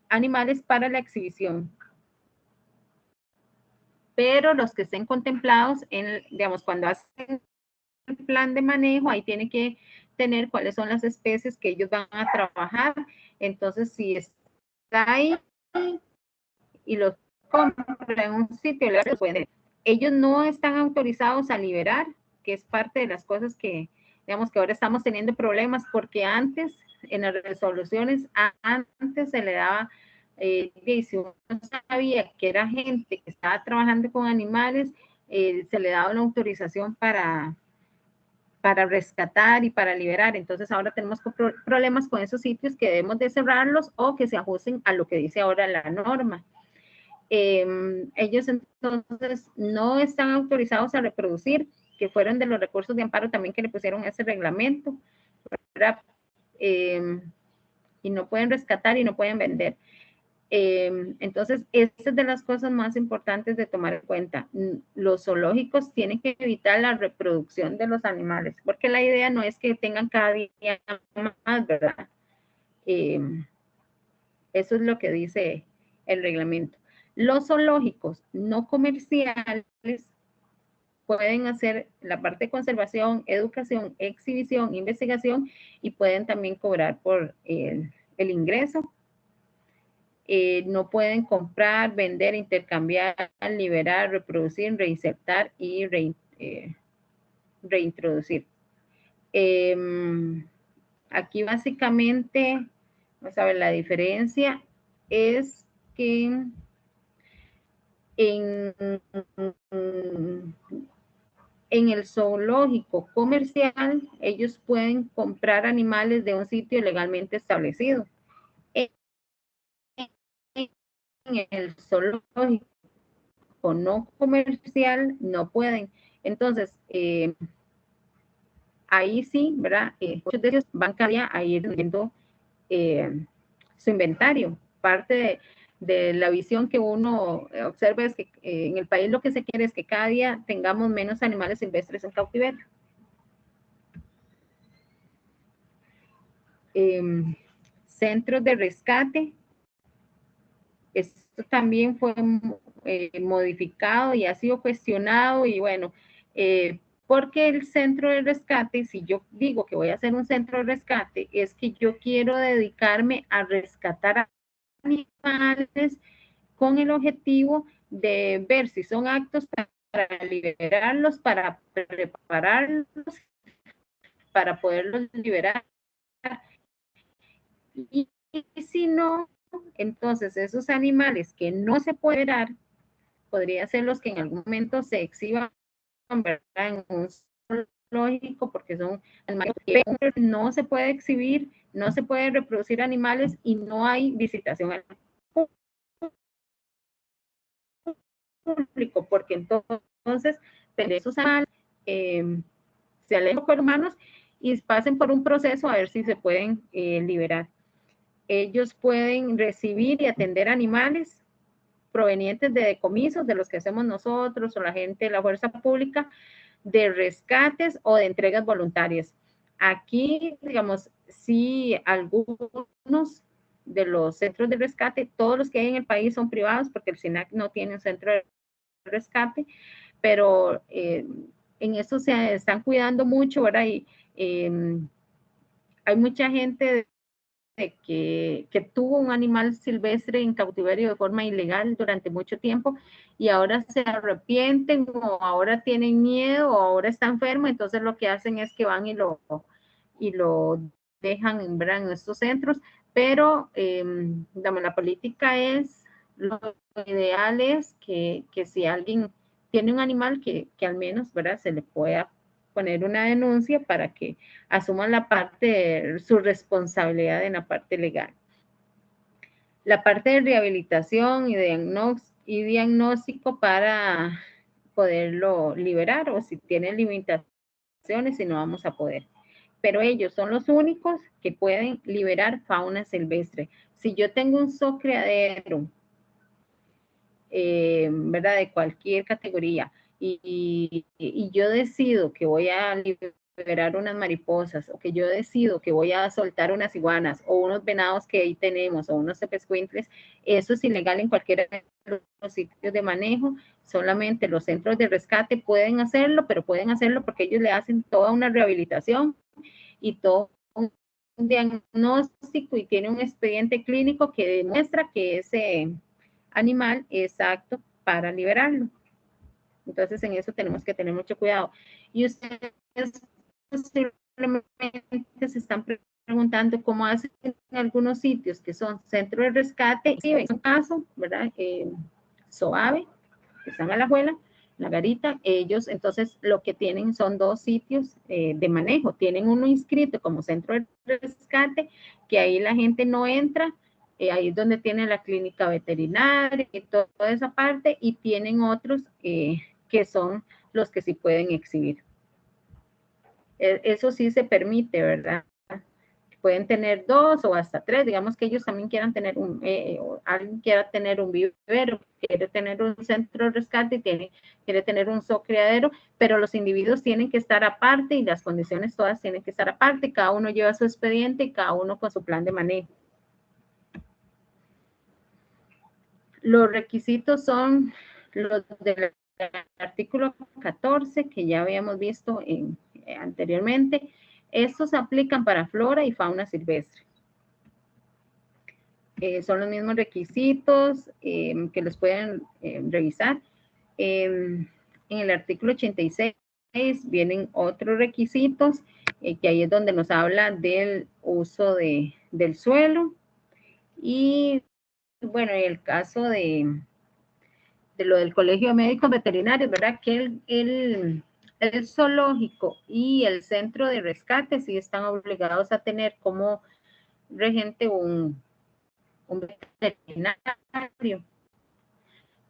animales para la exhibición. Pero los que estén contemplados, digamos, cuando hacen el plan de manejo, ahí tiene que tener cuáles son las especies que ellos van a trabajar. Entonces, si está ahí y los compra en un sitio, ellos no están autorizados a liberar, que es parte de las cosas que, digamos, que ahora estamos teniendo problemas, porque antes, en las resoluciones, antes se le daba, si uno sabía que era gente que estaba trabajando con animales, se le daba una autorización para rescatar y para liberar. Entonces ahora tenemos problemas con esos sitios que debemos de cerrarlos o que se ajusten a lo que dice ahora la norma. Ellos entonces no están autorizados a reproducir, que fueron de los recursos de amparo también que le pusieron ese reglamento, y no pueden rescatar y no pueden vender. Entonces, esta es de las cosas más importantes de tomar en cuenta. Los zoológicos tienen que evitar la reproducción de los animales, porque la idea no es que tengan cada día más, ¿verdad? Eso es lo que dice el reglamento. Los zoológicos no comerciales pueden hacer la parte de conservación, educación, exhibición, investigación y pueden también cobrar por el ingreso. No pueden comprar, vender, intercambiar, liberar, reproducir, reinsertar y reintroducir. Aquí básicamente, vamos a ver, la diferencia es que en el zoológico comercial, ellos pueden comprar animales de un sitio legalmente establecido. En el zoológico no comercial no pueden. Entonces, ahí sí, ¿verdad? Muchos de ellos van cada día a ir viendo su inventario. Parte de la visión que uno observa es que en el país lo que se quiere es que cada día tengamos menos animales silvestres en cautiverio. Centros de rescate. Esto también fue modificado y ha sido cuestionado y bueno, porque el centro de rescate, si yo digo que voy a hacer un centro de rescate, es que yo quiero dedicarme a rescatar animales con el objetivo de ver si son aptos para liberarlos, para prepararlos, para poderlos liberar. Y si no, entonces esos animales que no se pueden liberar, podría ser los que en algún momento se exhiban, ¿verdad?, en un zoológico, porque son animales que no se puede exhibir, no se puede reproducir animales y no hay visitación al público, porque entonces esos animales se alejan por humanos y pasen por un proceso a ver si se pueden liberar. Ellos pueden recibir y atender animales provenientes de decomisos, de los que hacemos nosotros o la gente de la fuerza pública, de rescates o de entregas voluntarias. Aquí, digamos, sí, algunos de los centros de rescate, todos los que hay en el país son privados porque el SINAC no tiene un centro de rescate, pero en eso se están cuidando mucho, ¿verdad? Y hay mucha gente que tuvo un animal silvestre en cautiverio de forma ilegal durante mucho tiempo y ahora se arrepienten o ahora tienen miedo o ahora está enfermo, entonces lo que hacen es que van y lo dejan en estos centros, pero la política es, lo ideal es que si alguien tiene un animal que al menos, ¿verdad?, se le pueda poner una denuncia para que asuman la parte, su responsabilidad en la parte legal. La parte de rehabilitación y diagnóstico para poderlo liberar o si tienen limitaciones y no vamos a poder. Pero ellos son los únicos que pueden liberar fauna silvestre. Si yo tengo un zoocriadero, ¿verdad?, de cualquier categoría, y yo decido que voy a liberar unas mariposas o que yo decido que voy a soltar unas iguanas o unos venados que ahí tenemos o unos tepezcuintles, eso es ilegal en cualquiera de los sitios de manejo. Solamente los centros de rescate pueden hacerlo, pero pueden hacerlo porque ellos le hacen toda una rehabilitación y todo un diagnóstico y tiene un expediente clínico que demuestra que ese animal es apto para liberarlo. Entonces, en eso tenemos que tener mucho cuidado. Y ustedes posiblemente se están preguntando cómo hacen en algunos sitios que son centros de rescate. Sí, en un caso, ¿verdad? SOAVE, que están a la abuela, la garita, ellos entonces lo que tienen son dos sitios de manejo. Tienen uno inscrito como centro de rescate, que ahí la gente no entra, ahí es donde tiene la clínica veterinaria y toda esa parte, y tienen otros que son los que sí pueden exhibir. Eso sí se permite, ¿verdad? pueden tener 2 o hasta 3, digamos que ellos también quieran tener alguien quiera tener un vivero, quiere tener un centro de rescate y quiere tener un zoocriadero, pero los individuos tienen que estar aparte y las condiciones todas tienen que estar aparte, cada uno lleva su expediente y cada uno con su plan de manejo. Los requisitos son los del artículo 14 que ya habíamos visto anteriormente. Estos aplican para flora y fauna silvestre. Son los mismos requisitos que los pueden revisar. En el artículo 86 vienen otros requisitos, que ahí es donde nos habla del uso del suelo. Y bueno, en el caso de lo del Colegio de Médicos Veterinarios, ¿verdad? Que el zoológico y el centro de rescate sí están obligados a tener como regente un veterinario,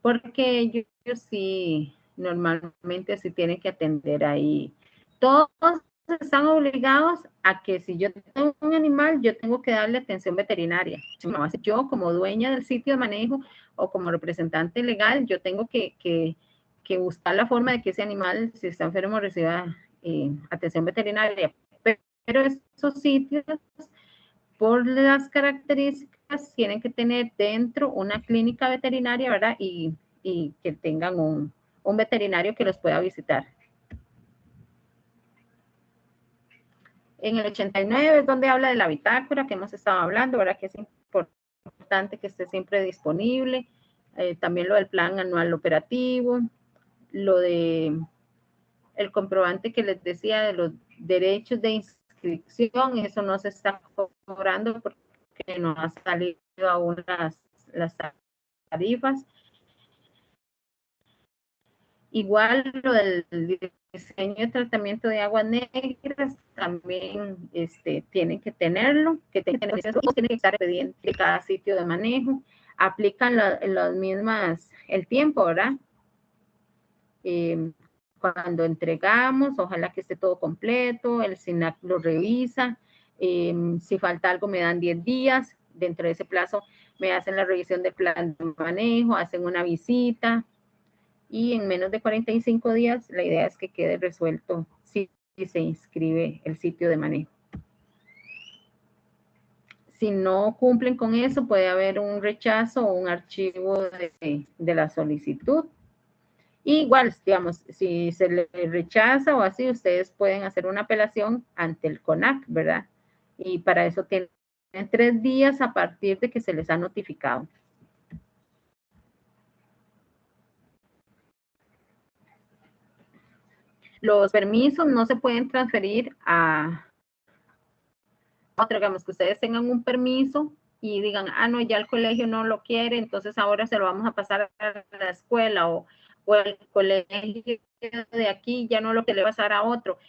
porque ellos sí, normalmente sí tienen que atender ahí. Todos están obligados a que si yo tengo un animal, yo tengo que darle atención veterinaria. Yo como dueña del sitio de manejo o como representante legal, yo tengo que buscar la forma de que ese animal, si está enfermo, reciba atención veterinaria. Pero esos sitios, por las características, tienen que tener dentro una clínica veterinaria, ¿verdad? Y que tengan un veterinario que los pueda visitar. En el 89 es donde habla de la bitácora que hemos estado hablando, ¿verdad? Que es importante que esté siempre disponible. También lo del plan anual operativo, lo de el comprobante que les decía de los derechos de inscripción, eso no se está cobrando porque no ha salido aún las tarifas. Igual lo del diseño de tratamiento de aguas negras también tienen que tenerlo, tienen que estar pendiente de cada sitio de manejo, aplican las mismas, el tiempo, ¿verdad? Cuando entregamos, ojalá que esté todo completo, el SINAC lo revisa, si falta algo me dan 10 días, dentro de ese plazo me hacen la revisión del plan de manejo, hacen una visita, y en menos de 45 días la idea es que quede resuelto si se inscribe el sitio de manejo. Si no cumplen con eso, puede haber un rechazo o un archivo de la solicitud. Igual, digamos, si se le rechaza o así, ustedes pueden hacer una apelación ante el CONAC, ¿verdad? Y para eso tienen 3 días a partir de que se les ha notificado. Los permisos no se pueden transferir a otro, digamos que ustedes tengan un permiso y digan, no, ya el colegio no lo quiere, entonces ahora se lo vamos a pasar a la escuela o el colegio de aquí ya no lo quiere pasar a otro.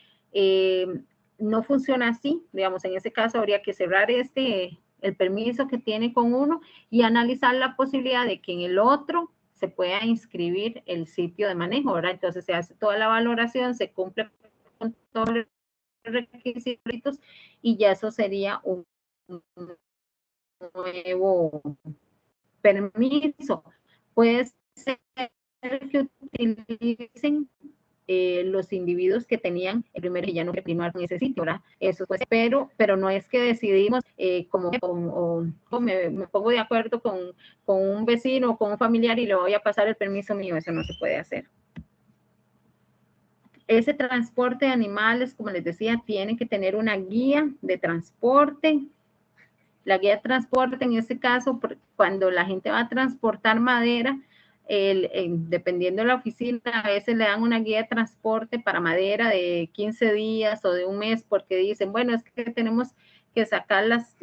No funciona así, digamos, en ese caso habría que cerrar el permiso que tiene con uno y analizar la posibilidad de que en el otro se pueda inscribir el sitio de manejo, ¿verdad? Entonces se hace toda la valoración, se cumple con todos los requisitos y ya eso sería un nuevo permiso. Puede ser que utilicen los individuos que tenían el primero y ya no continuar con ese sitio, ¿verdad? Eso pues, pero no es que decidimos me pongo de acuerdo con un vecino o con un familiar y le voy a pasar el permiso mío, eso no se puede hacer. Ese transporte de animales, como les decía, tiene que tener una guía de transporte. La guía de transporte, en este caso, cuando la gente va a transportar madera, dependiendo de la oficina, a veces le dan una guía de transporte para madera de 15 días o de un mes, porque dicen, bueno, es que tenemos que sacarlas,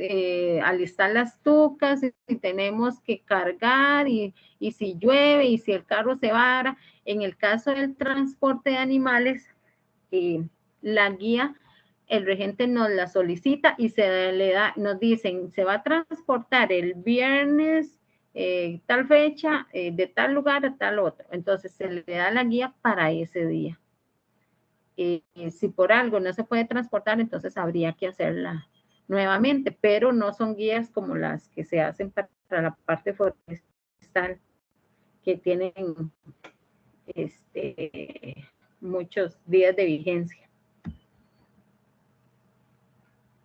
alistar las tucas, y tenemos que cargar, y si llueve, y si el carro se vara. En el caso del transporte de animales, la guía, el regente nos la solicita y se le da, nos dicen, se va a transportar el viernes, tal fecha, de tal lugar a tal otro. Entonces se le da la guía para ese día. Si por algo no se puede transportar, entonces habría que hacer nuevamente, pero no son guías como las que se hacen para la parte forestal, que tienen muchos días de vigencia.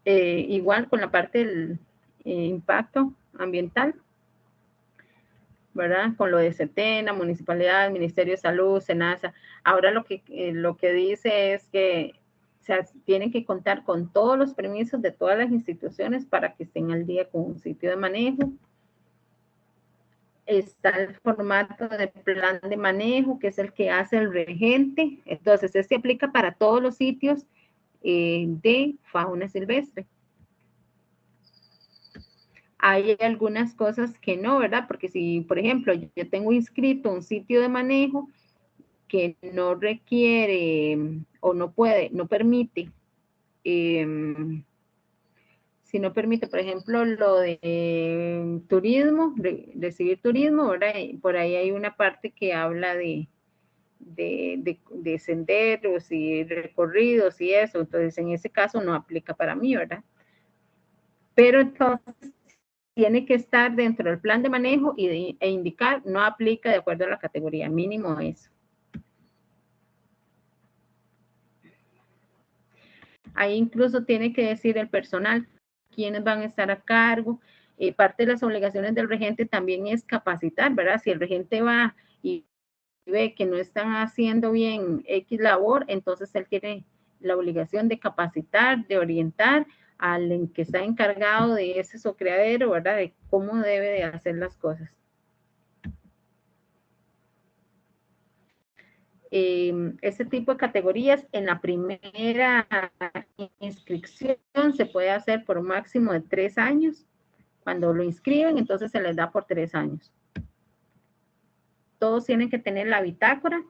Igual con la parte del impacto ambiental, ¿verdad? Con lo de CETENA, Municipalidad, Ministerio de Salud, SENASA. Ahora lo que dice es que tienen que contar con todos los permisos de todas las instituciones para que estén al día con un sitio de manejo. Está el formato de plan de manejo, que es el que hace el regente. Entonces, este aplica para todos los sitios de fauna silvestre. Hay algunas cosas que no, ¿verdad? Porque si, por ejemplo, yo tengo inscrito un sitio de manejo que no requiere o no puede, no permite, si no permite, por ejemplo, lo de turismo, recibir turismo, ¿verdad? Por ahí hay una parte que habla de senderos y recorridos y eso, entonces en ese caso no aplica para mí, ¿verdad? Pero entonces tiene que estar dentro del plan de manejo e indicar no aplica de acuerdo a la categoría, mínimo eso. Ahí incluso tiene que decir el personal quiénes van a estar a cargo. Parte de las obligaciones del regente también es capacitar, ¿verdad? Si el regente va y ve que no están haciendo bien X labor, entonces él tiene la obligación de capacitar, de orientar al que está encargado de ese socreadero, ¿verdad? De cómo debe de hacer las cosas. Este tipo de categorías en la primera inscripción se puede hacer por un máximo de 3 años. Cuando lo inscriben, entonces se les da por 3 años. Todos tienen que tener la bitácora.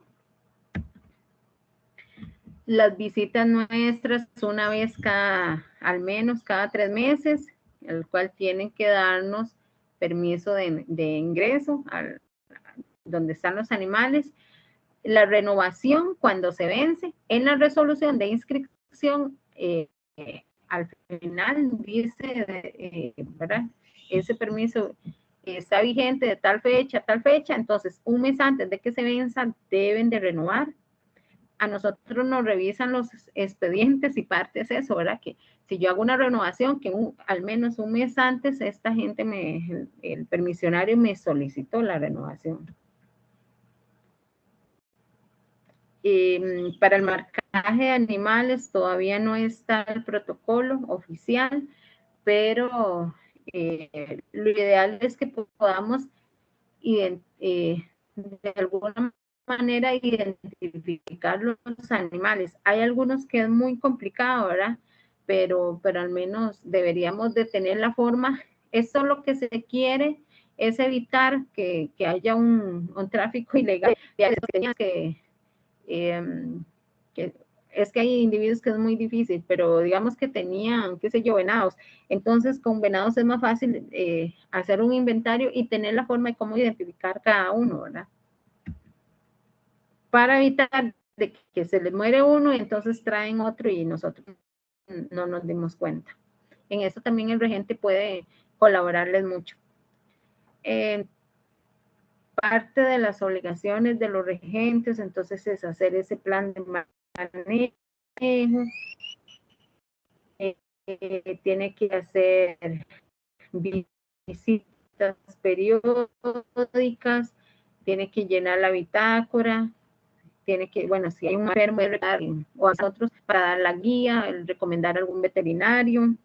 Las visitas nuestras una vez al menos cada 3 meses, el cual tienen que darnos permiso de ingreso donde están los animales. La renovación cuando se vence. En la resolución de inscripción, al final dice, ¿verdad? Ese permiso está vigente de tal fecha a tal fecha, entonces un mes antes de que se venza deben de renovar. A nosotros nos revisan los expedientes y parte es eso, ¿verdad? Que si yo hago una renovación, que al menos un mes antes esta gente, el permisionario me solicitó la renovación. Para el marcaje de animales todavía no está el protocolo oficial, pero lo ideal es que podamos de alguna manera identificar los animales. Hay algunos que es muy complicado, ¿verdad? Pero al menos deberíamos de tener la forma. Esto lo que se quiere es evitar que haya un tráfico ilegal. Es que hay individuos que es muy difícil, pero digamos que tenían, qué sé yo, venados. Entonces, con venados es más fácil hacer un inventario y tener la forma de cómo identificar cada uno, ¿verdad? Para evitar de que se les muere uno y entonces traen otro y nosotros no nos dimos cuenta. En eso también el regente puede colaborarles mucho. Parte de las obligaciones de los regentes, entonces, es hacer ese plan de manejo. Tiene que hacer visitas periódicas, tiene que llenar la bitácora, tiene que, bueno, si hay un enfermo, o a nosotros para dar la guía, recomendar algún veterinario.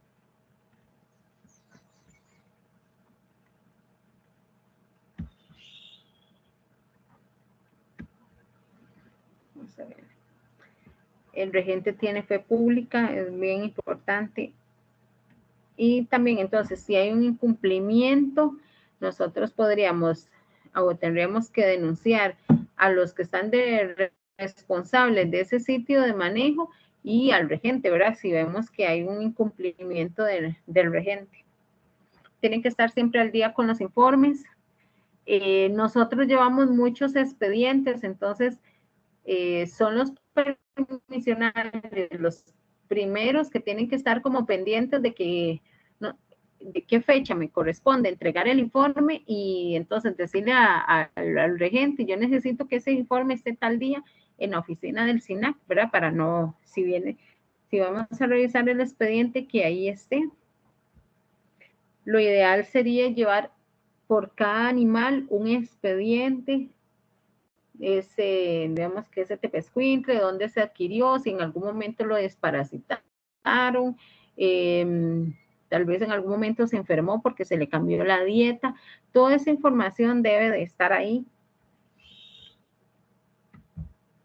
Vamos a ver. El regente tiene fe pública, es bien importante. Y también, entonces, si hay un incumplimiento, nosotros podríamos o tendríamos que denunciar a los que están responsables de ese sitio de manejo y al regente, ¿verdad? Si vemos que hay un incumplimiento del regente. Tienen que estar siempre al día con los informes. Nosotros llevamos muchos expedientes, entonces son los permisionarios los primeros que tienen que estar como pendientes de que, no, de qué fecha me corresponde entregar el informe y entonces decirle al regente, yo necesito que ese informe esté tal día en la oficina del SINAC, ¿verdad? Para no, si vamos a revisar el expediente, que ahí esté. Lo ideal sería llevar por cada animal un expediente, digamos que ese tepezcuintle, dónde se adquirió, si en algún momento lo desparasitaron, tal vez en algún momento se enfermó porque se le cambió la dieta. Toda esa información debe de estar ahí.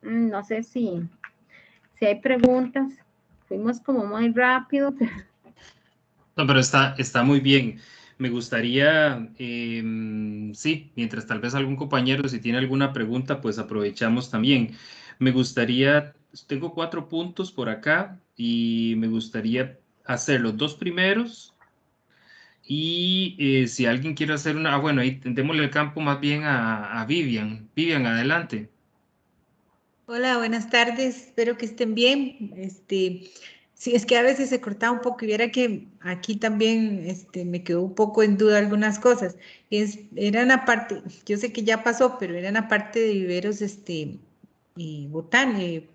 No sé si hay preguntas. Fuimos como muy rápido. No, pero está muy bien. Me gustaría, sí, mientras tal vez algún compañero, si tiene alguna pregunta, pues aprovechamos también. Me gustaría, tengo 4 puntos por acá y me gustaría hacer los 2 primeros y si alguien quiere hacer una, bueno, ahí démosle el campo más bien a Vivian. Vivian, adelante. Hola, buenas tardes, espero que estén bien. Sí, es que a veces se cortaba un poco y viera que aquí también me quedó un poco en duda algunas cosas. Eran aparte, yo sé que ya pasó, pero eran aparte de viveros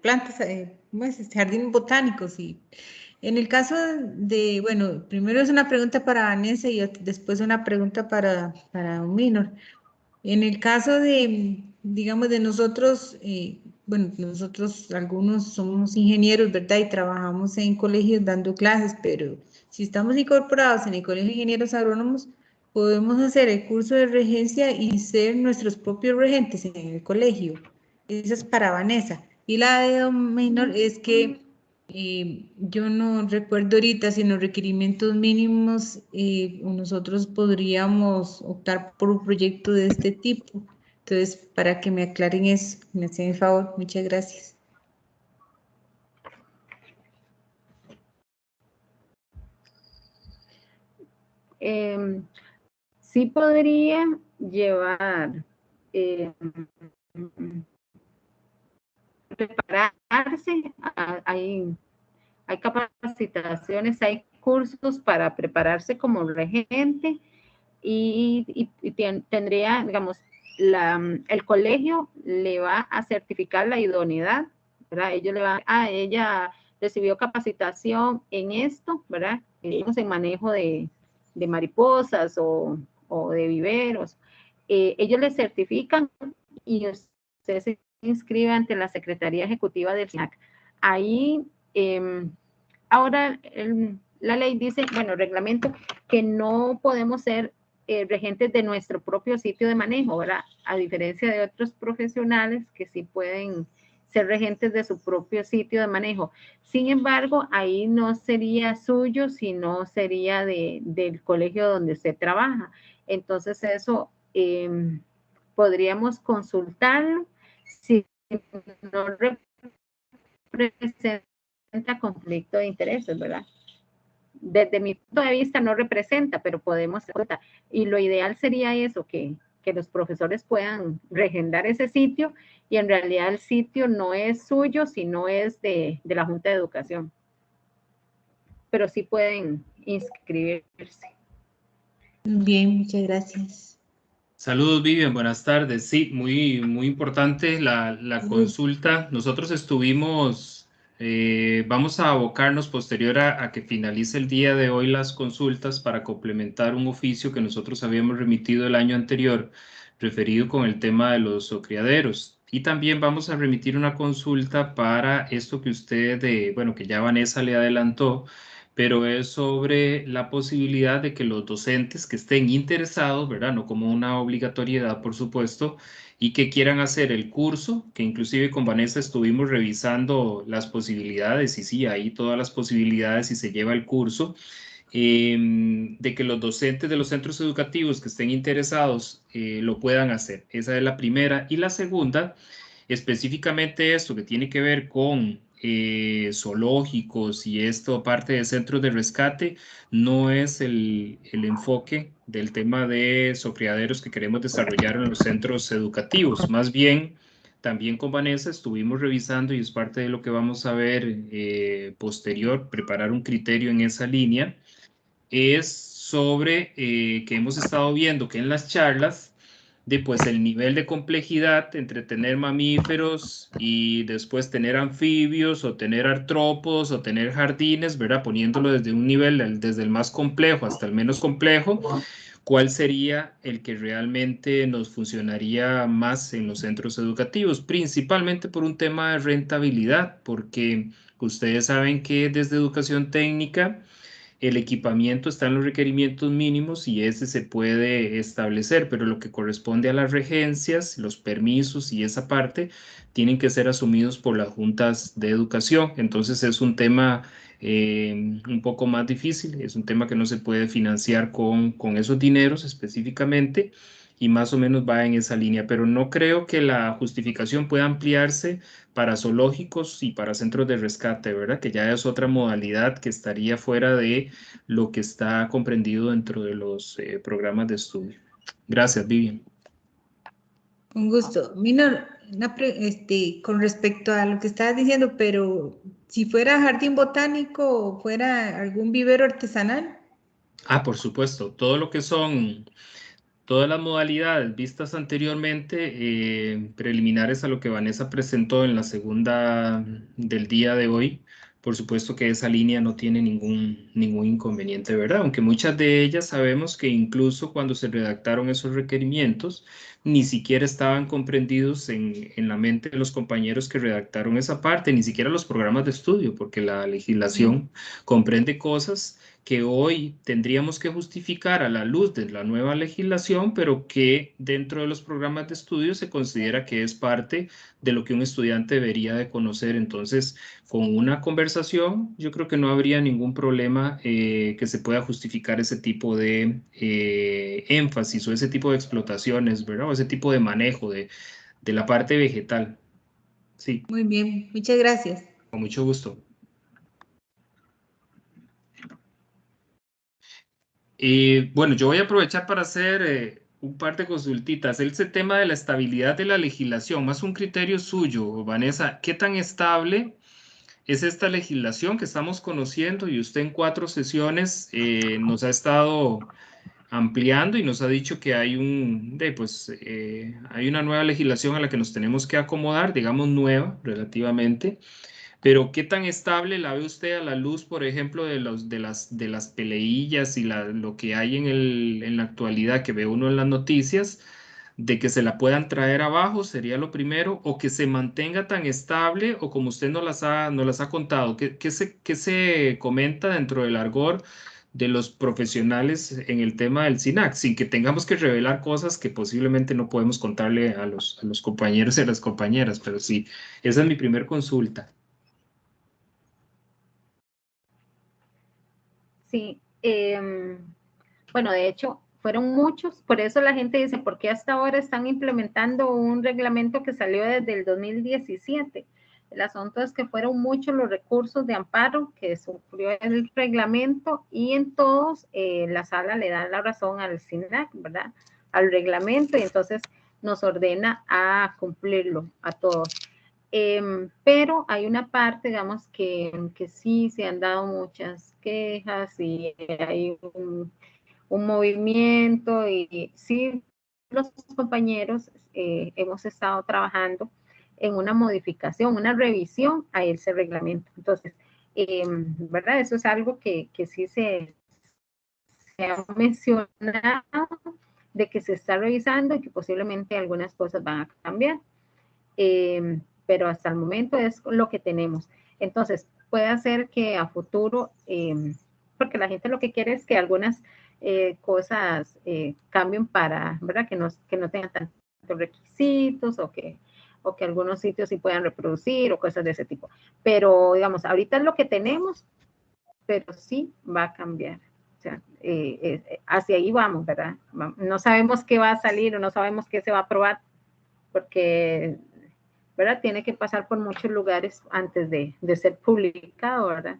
plantas, ¿cómo es? Jardines botánicos. Y en el caso de, bueno, primero es una pregunta para Vanessa y después una pregunta para un minor. En el caso de, digamos, de nosotros, bueno, nosotros algunos somos ingenieros, ¿verdad? Y trabajamos en colegios dando clases, pero si estamos incorporados en el Colegio de Ingenieros Agrónomos, podemos hacer el curso de regencia y ser nuestros propios regentes en el colegio. Esa es para Vanessa. Y la de don menor es que yo no recuerdo ahorita si en los requerimientos mínimos nosotros podríamos optar por un proyecto de este tipo. Entonces, para que me aclaren eso, me hacen el favor, muchas gracias. Sí podría llevar, prepararse, hay capacitaciones, hay cursos para prepararse como regente y tendría, digamos, el colegio le va a certificar la idoneidad, ¿verdad? Ellos le van, ella recibió capacitación en esto, ¿verdad? En manejo de mariposas o de viveros. Ellos le certifican y usted se inscribe ante la Secretaría Ejecutiva del SINAC. Ahí, ahora la ley dice, bueno, reglamento, que no podemos ser regentes de nuestro propio sitio de manejo, ¿verdad? A diferencia de otros profesionales que sí pueden ser regentes de su propio sitio de manejo. Sin embargo, ahí no sería suyo, sino sería del colegio donde usted trabaja. Entonces, eso podríamos consultarlo si no representa conflicto de intereses, ¿verdad? Desde mi punto de vista no representa, pero podemos contar. Y lo ideal sería eso, que los profesores puedan regendar ese sitio y en realidad el sitio no es suyo, sino es de la Junta de Educación. Pero sí pueden inscribirse. Bien, muchas gracias. Saludos, Vivian, buenas tardes. Sí, muy importante la consulta. Nosotros estuvimos, vamos a abocarnos posterior a que finalice el día de hoy las consultas para complementar un oficio que nosotros habíamos remitido el año anterior, referido con el tema de los criaderos. Y también vamos a remitir una consulta para esto que usted, bueno, que ya Vanessa le adelantó, pero es sobre la posibilidad de que los docentes que estén interesados, ¿verdad? No como una obligatoriedad, por supuesto, y que quieran hacer el curso, que inclusive con Vanessa estuvimos revisando las posibilidades, y sí, hay todas las posibilidades si se lleva el curso, de que los docentes de los centros educativos que estén interesados lo puedan hacer. Esa es la primera. Y la segunda, específicamente esto que tiene que ver con zoológicos y esto, parte de centros de rescate, no es el enfoque del tema de zoocriaderos que queremos desarrollar en los centros educativos. Más bien, también con Vanessa estuvimos revisando, y es parte de lo que vamos a ver posterior, preparar un criterio en esa línea, es sobre que hemos estado viendo que en las charlas de pues el nivel de complejidad entre tener mamíferos y después tener anfibios o tener artrópodos o tener jardines, ¿verdad? Poniéndolo desde un nivel, desde el más complejo hasta el menos complejo, ¿cuál sería el que realmente nos funcionaría más en los centros educativos? Principalmente por un tema de rentabilidad, porque ustedes saben que desde educación técnica el equipamiento está en los requerimientos mínimos y ese se puede establecer, pero lo que corresponde a las regencias, los permisos y esa parte tienen que ser asumidos por las juntas de educación. Entonces es un tema un poco más difícil, es un tema que no se puede financiar con esos dineros específicamente y más o menos va en esa línea, pero no creo que la justificación pueda ampliarse para zoológicos y para centros de rescate, ¿verdad? Que ya es otra modalidad que estaría fuera de lo que está comprendido dentro de los programas de estudio. Gracias, Vivian. Un gusto. Minor, con respecto a lo que estabas diciendo, pero si fuera jardín botánico o fuera algún vivero artesanal. Ah, por supuesto, todo lo que son todas las modalidades vistas anteriormente, preliminares a lo que Vanessa presentó en la segunda del día de hoy, por supuesto que esa línea no tiene ningún inconveniente, ¿verdad? Aunque muchas de ellas sabemos que incluso cuando se redactaron esos requerimientos, ni siquiera estaban comprendidos en la mente de los compañeros que redactaron esa parte, ni siquiera los programas de estudio, porque la legislación comprende cosas que hoy tendríamos que justificar a la luz de la nueva legislación, pero que dentro de los programas de estudio se considera que es parte de lo que un estudiante debería de conocer. Entonces, con una conversación, yo creo que no habría ningún problema que se pueda justificar ese tipo de énfasis o ese tipo de explotaciones, ¿verdad? O ese tipo de manejo de la parte vegetal. Sí, Muy bien, muchas gracias. con mucho gusto. Bueno, yo voy a aprovechar para hacer un par de consultitas. Ese tema de la estabilidad de la legislación, más un criterio suyo, Vanessa, ¿qué tan estable es esta legislación que estamos conociendo? Y usted en 4 sesiones nos ha estado ampliando y nos ha dicho que hay hay una nueva legislación a la que nos tenemos que acomodar, digamos nueva relativamente. Pero ¿qué tan estable la ve usted a la luz, por ejemplo, de las peleillas y lo que hay en la actualidad que ve uno en las noticias, de que se la puedan traer abajo, sería lo primero, o que se mantenga tan estable, o como usted nos las ha contado, qué se comenta dentro del argot de los profesionales en el tema del SINAC, sin que tengamos que revelar cosas que posiblemente no podemos contarle a los compañeros y a las compañeras? Pero sí, esa es mi primer consulta. Sí, bueno, de hecho, fueron muchos, por eso la gente dice, ¿por qué hasta ahora están implementando un reglamento que salió desde el 2017? El asunto es que fueron muchos los recursos de amparo que sufrió el reglamento y en todos la sala le da la razón al SINAC, ¿verdad? Al reglamento y entonces nos ordena a cumplirlo a todos. Pero hay una parte, digamos, que sí se han dado muchas quejas y hay un movimiento y sí, los compañeros hemos estado trabajando en una modificación, una revisión a ese reglamento. Entonces, ¿verdad? Eso es algo que sí se ha mencionado, de que se está revisando y que posiblemente algunas cosas van a cambiar. Pero hasta el momento es lo que tenemos. Entonces, puede ser que a futuro, porque la gente lo que quiere es que algunas cosas cambien para, ¿verdad? Que no tengan tantos requisitos o que algunos sitios sí puedan reproducir o cosas de ese tipo. Pero, digamos, ahorita es lo que tenemos, pero sí va a cambiar. O sea, hacia ahí vamos, ¿verdad? No sabemos qué va a salir o no sabemos qué se va a aprobar, porque ¿verdad? Tiene que pasar por muchos lugares antes de ser publicado, ¿verdad?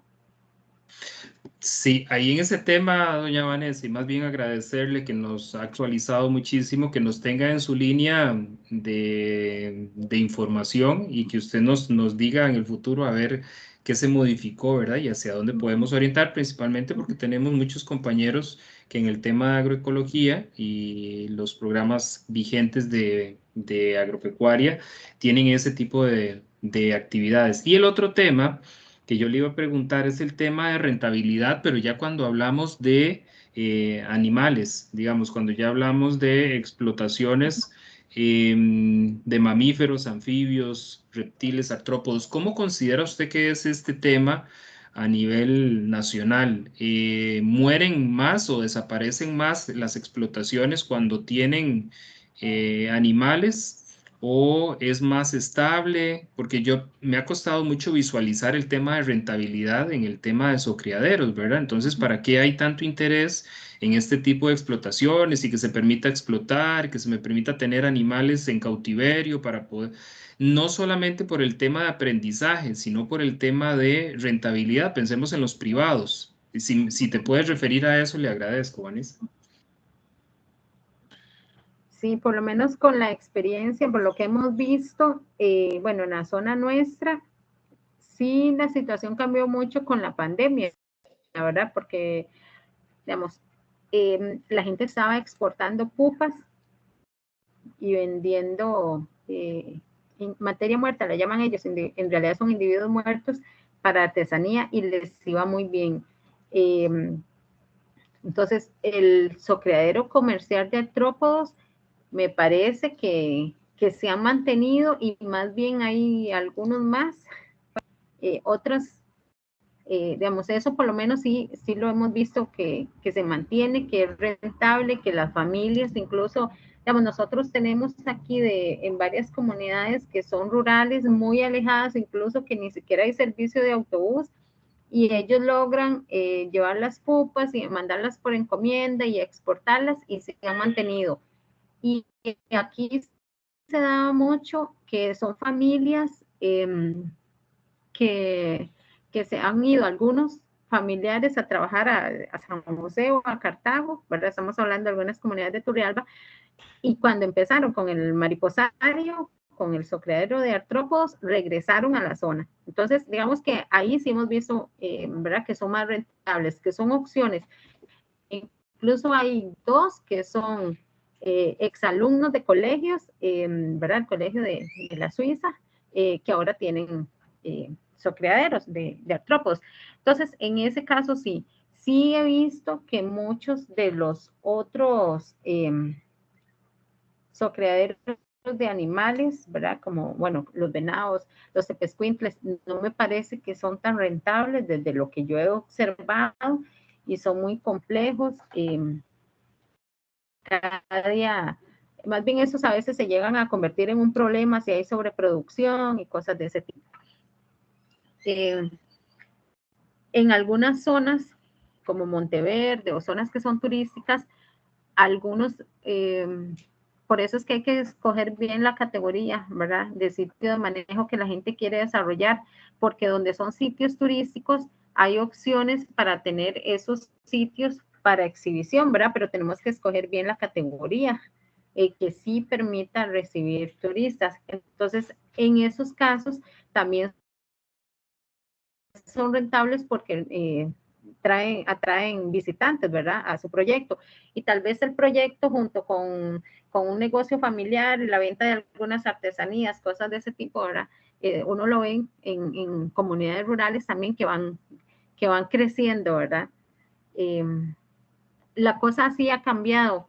Sí, ahí en ese tema, doña Vanessa, y más bien agradecerle que nos ha actualizado muchísimo, que nos tenga en su línea de información y que usted nos diga en el futuro a ver qué se modificó, ¿verdad? Y hacia dónde podemos orientar, principalmente porque tenemos muchos compañeros que en el tema de agroecología y los programas vigentes de agropecuaria tienen ese tipo de actividades. Y el otro tema que yo le iba a preguntar es el tema de rentabilidad, pero ya cuando hablamos de animales, digamos, cuando ya hablamos de explotaciones de mamíferos, anfibios, reptiles, artrópodos, ¿cómo considera usted que es este tema a nivel nacional? ¿Mueren más o desaparecen más las explotaciones cuando tienen animales? ¿O es más estable? Porque me ha costado mucho visualizar el tema de rentabilidad en el tema de zoocriaderos, ¿verdad? Entonces, ¿para qué hay tanto interés en este tipo de explotaciones y que se permita explotar, que se me permita tener animales en cautiverio para poder, no solamente por el tema de aprendizaje, sino por el tema de rentabilidad? Pensemos en los privados. Si te puedes referir a eso, le agradezco, Vanessa. Sí, por lo menos con la experiencia, por lo que hemos visto, bueno, en la zona nuestra, sí la situación cambió mucho con la pandemia, la verdad, porque, digamos, la gente estaba exportando pupas y vendiendo materia muerta, la llaman ellos, en realidad son individuos muertos para artesanía y les iba muy bien. Entonces, el zocriadero comercial de artrópodos me parece que se han mantenido y más bien hay algunos más, otras, digamos, eso por lo menos sí lo hemos visto que se mantiene, que es rentable, que las familias incluso, digamos, nosotros tenemos aquí en varias comunidades que son rurales, muy alejadas, incluso que ni siquiera hay servicio de autobús, y ellos logran llevar las pupas y mandarlas por encomienda y exportarlas y se han mantenido. Y aquí se da mucho que son familias que se han ido, algunos familiares, a trabajar a San José o a Cartago, ¿verdad? Estamos hablando de algunas comunidades de Turrialba, y cuando empezaron con el mariposario, con el zocriadero de artrópodos, regresaron a la zona. Entonces, digamos que ahí sí hemos visto, ¿verdad? Que son más rentables, que son opciones. Incluso hay dos que son exalumnos de colegios, ¿verdad? El colegio de la Suiza, que ahora tienen zocriaderos de artrópodos. Entonces, en ese caso sí he visto que muchos de los otros zocriaderos de animales, ¿verdad? Como, bueno, los venados, los tepezcuintles, no me parece que son tan rentables desde lo que yo he observado y son muy complejos. Cada día, más bien esos a veces se llegan a convertir en un problema si hay sobreproducción y cosas de ese tipo. En algunas zonas, como Monteverde o zonas que son turísticas, algunos, por eso es que hay que escoger bien la categoría, ¿verdad? De sitio de manejo que la gente quiere desarrollar, porque donde son sitios turísticos hay opciones para tener esos sitios para exhibición, ¿verdad? Pero tenemos que escoger bien la categoría que sí permita recibir turistas. Entonces, en esos casos también son rentables porque atraen visitantes, ¿verdad? A su proyecto. Y tal vez el proyecto junto con un negocio familiar y la venta de algunas artesanías, cosas de ese tipo, ¿verdad? Uno lo ve en comunidades rurales también que van creciendo, ¿verdad? La cosa sí ha cambiado,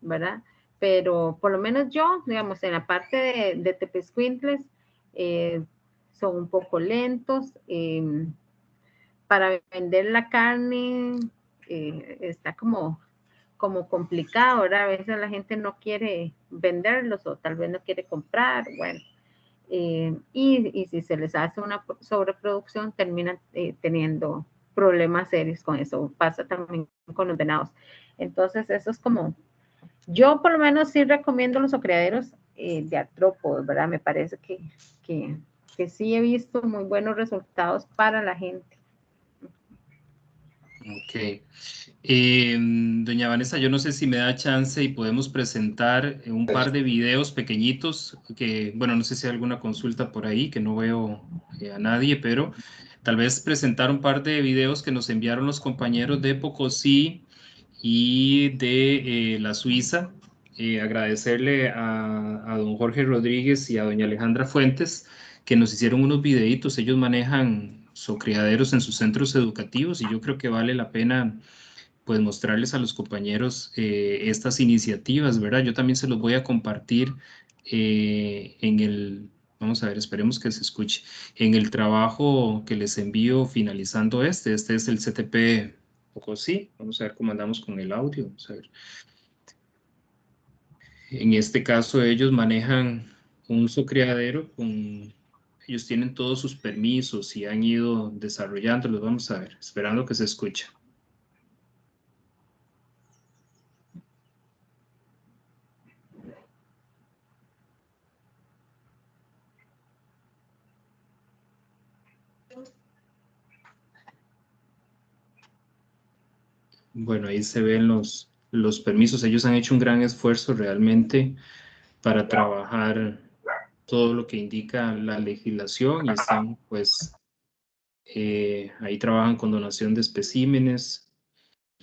¿verdad? Pero por lo menos yo, digamos, en la parte de tepezcuintles, son un poco lentos. Para vender la carne está como complicado, ¿verdad? A veces la gente no quiere venderlos o tal vez no quiere comprar, bueno. Y si se les hace una sobreproducción, terminan teniendo problemas serios con eso. Pasa también con los venados. Entonces, eso es como, yo por lo menos sí recomiendo los zocriaderos de artrópodos, ¿verdad? Me parece que sí he visto muy buenos resultados para la gente. Ok. Doña Vanessa, yo no sé si me da chance y podemos presentar un par de videos pequeñitos que, bueno, no sé si hay alguna consulta por ahí, que no veo a nadie, pero tal vez presentar un par de videos que nos enviaron los compañeros de Pocosí y de la Suiza. Agradecerle a don Jorge Rodríguez y a doña Alejandra Fuentes que nos hicieron unos videitos. Ellos manejan criaderos en sus centros educativos y yo creo que vale la pena pues mostrarles a los compañeros estas iniciativas, ¿verdad? Yo también se los voy a compartir en el, vamos a ver, esperemos que se escuche, en el trabajo que les envío finalizando este es el CTP sí, vamos a ver cómo andamos con el audio, vamos a ver. En este caso ellos manejan un criadero con, ellos tienen todos sus permisos y han ido desarrollándolos, vamos a ver, esperando que se escuche. Bueno, ahí se ven los permisos. Ellos han hecho un gran esfuerzo realmente para trabajar todo lo que indica la legislación y están, pues, ahí trabajan con donación de especímenes.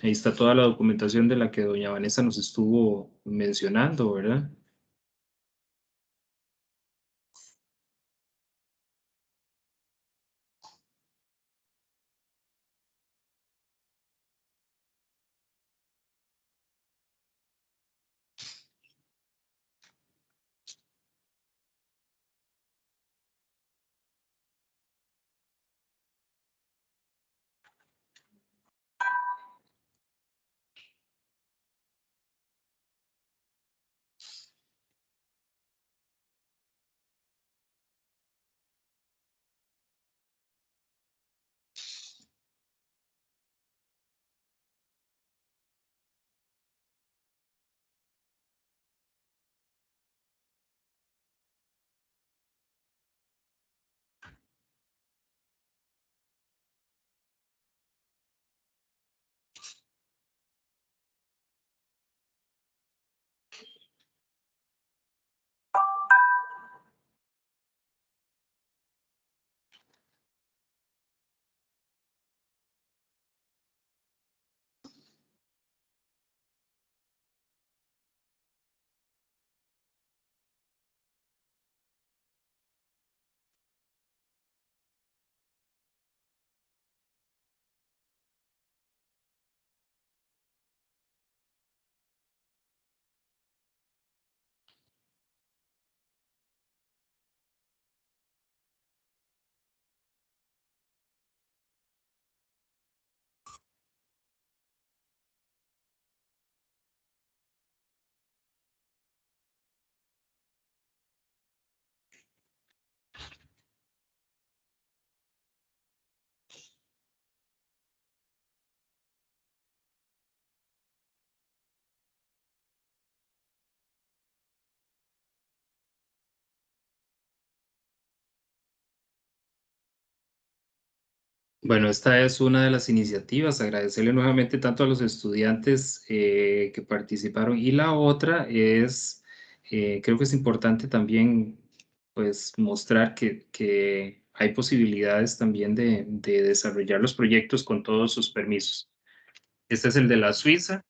Ahí está toda la documentación de la que doña Vanessa nos estuvo mencionando, ¿verdad? Bueno, esta es una de las iniciativas. Agradecerle nuevamente tanto a los estudiantes que participaron y la otra es, creo que es importante también, pues, mostrar que hay posibilidades también de desarrollar los proyectos con todos sus permisos. Este es el de la Suiza.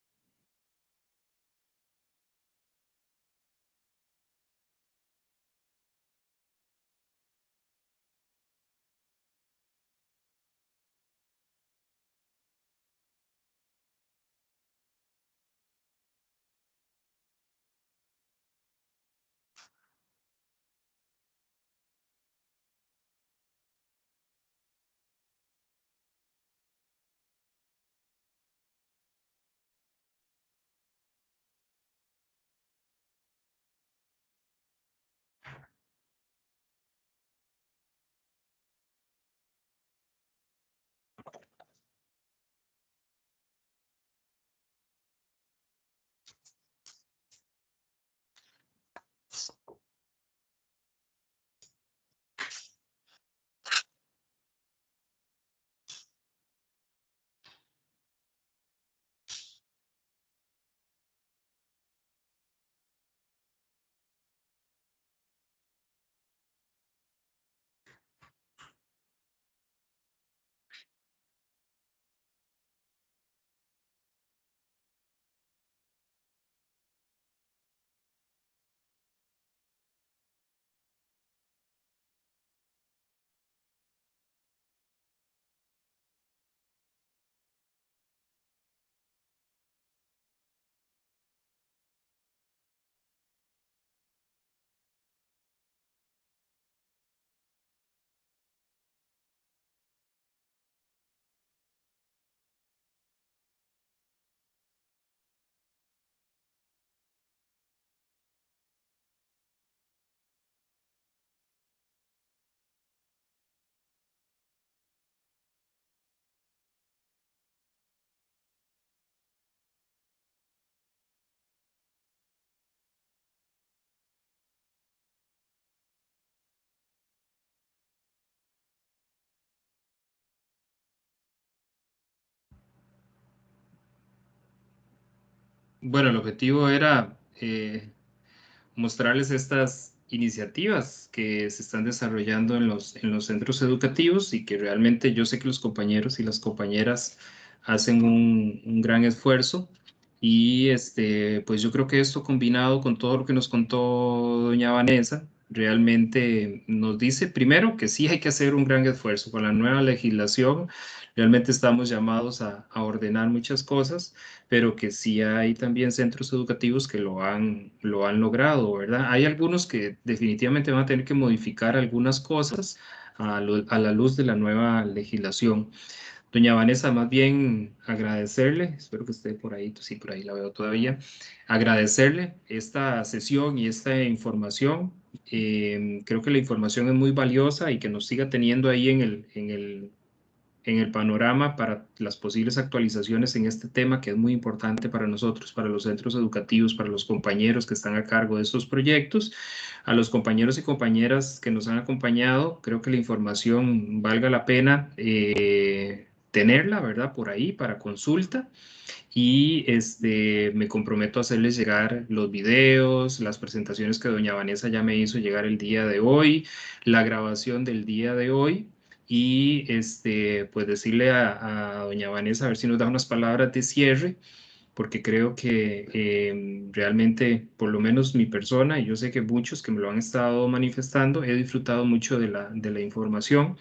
Bueno, el objetivo era mostrarles estas iniciativas que se están desarrollando en los centros educativos y que realmente yo sé que los compañeros y las compañeras hacen un gran esfuerzo. Y pues yo creo que esto combinado con todo lo que nos contó doña Vanessa, realmente nos dice primero que sí hay que hacer un gran esfuerzo con la nueva legislación. Realmente estamos llamados a ordenar muchas cosas, pero que sí hay también centros educativos que lo han logrado, ¿verdad? Hay algunos que definitivamente van a tener que modificar algunas cosas a la luz de la nueva legislación. Doña Vanessa, más bien agradecerle, espero que esté por ahí, sí, por ahí la veo todavía, agradecerle esta sesión y esta información. Creo que la información es muy valiosa y que nos siga teniendo ahí en el panorama para las posibles actualizaciones en este tema que es muy importante para nosotros, para los centros educativos, para los compañeros que están a cargo de estos proyectos, a los compañeros y compañeras que nos han acompañado. Creo que la información valga la pena tenerla, ¿verdad? Por ahí para consulta. Y me comprometo a hacerles llegar los videos, las presentaciones que doña Vanessa ya me hizo llegar el día de hoy, la grabación del día de hoy. Y pues decirle a doña Vanessa a ver si nos da unas palabras de cierre, porque creo que realmente, por lo menos mi persona, y yo sé que muchos que me lo han estado manifestando, he disfrutado mucho de la información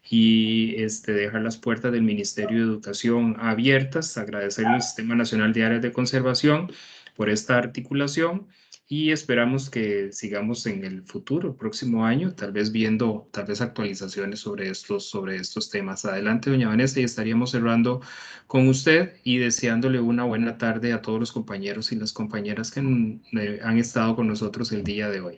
y dejar las puertas del Ministerio de Educación abiertas, agradecerle al Sistema Nacional de Áreas de Conservación por esta articulación y esperamos que sigamos en el futuro, el próximo año, tal vez viendo tal vez actualizaciones sobre estos temas. Adelante, doña Vanessa, y estaríamos cerrando con usted y deseándole una buena tarde a todos los compañeros y las compañeras que han estado con nosotros el día de hoy.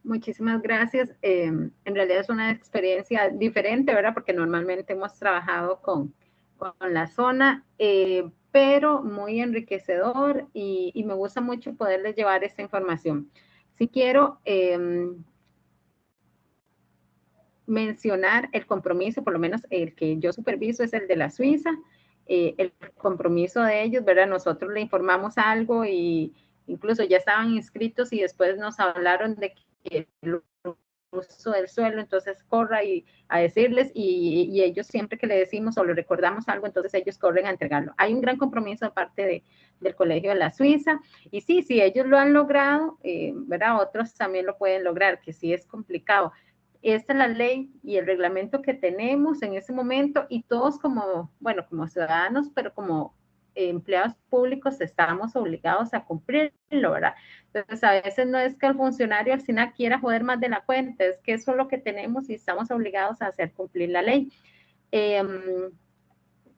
Muchísimas gracias. En realidad es una experiencia diferente, ¿verdad? Porque normalmente hemos trabajado con la zona, pero muy enriquecedor y me gusta mucho poderles llevar esta información. Si quiero mencionar el compromiso, por lo menos el que yo superviso es el de la Suiza, el compromiso de ellos, ¿verdad? Nosotros le informamos algo y incluso ya estaban inscritos y después nos hablaron de que el uso del suelo, entonces corra y a decirles y ellos siempre que le decimos o le recordamos algo, entonces ellos corren a entregarlo. Hay un gran compromiso de parte del Colegio de la Suiza y sí, si ellos lo han logrado, ¿verdad? Otros también lo pueden lograr, que sí es complicado. Esta es la ley y el reglamento que tenemos en ese momento y todos como, bueno, como ciudadanos, pero como empleados públicos estamos obligados a cumplirlo, ¿verdad? Entonces a veces no es que el funcionario al final quiera joder más de la cuenta, es que eso es lo que tenemos y estamos obligados a hacer cumplir la ley.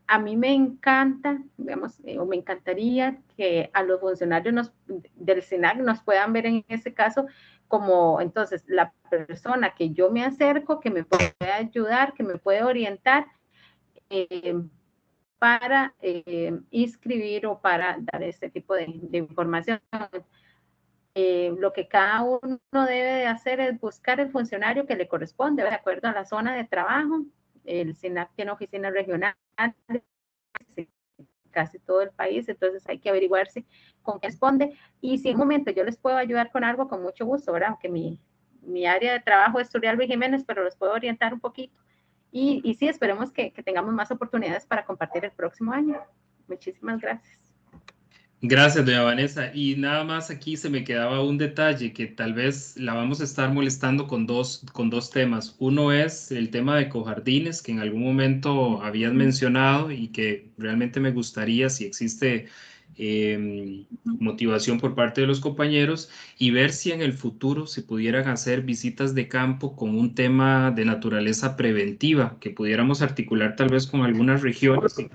A mí me encanta, digamos, o me encantaría que a los funcionarios del SENAC nos puedan ver en ese caso como entonces la persona que yo me acerco, que me puede ayudar, que me puede orientar para inscribir o para dar este tipo de información. Lo que cada uno debe de hacer es buscar el funcionario que le corresponde, de acuerdo a la zona de trabajo. El SENAC tiene oficinas regionales casi todo el país, entonces hay que averiguarse con qué responde y si en un momento yo les puedo ayudar con algo, con mucho gusto, ¿verdad? Aunque mi área de trabajo es Turrialba Jiménez, pero los puedo orientar un poquito y sí, esperemos que tengamos más oportunidades para compartir el próximo año. Muchísimas gracias. Gracias, doña Vanessa. Y nada más aquí se me quedaba un detalle que tal vez la vamos a estar molestando con dos temas. Uno es el tema de cojardines, que en algún momento habías mencionado y que realmente me gustaría, si existe motivación por parte de los compañeros, y ver si en el futuro se pudieran hacer visitas de campo con un tema de naturaleza preventiva, que pudiéramos articular tal vez con algunas regiones y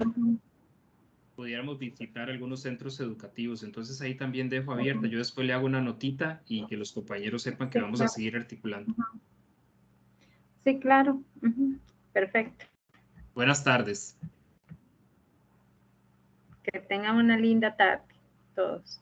pudiéramos visitar algunos centros educativos. Entonces ahí también dejo abierta. Yo después le hago una notita y que los compañeros sepan que vamos a seguir articulando. Sí, claro. Perfecto. Buenas tardes. Que tengan una linda tarde todos.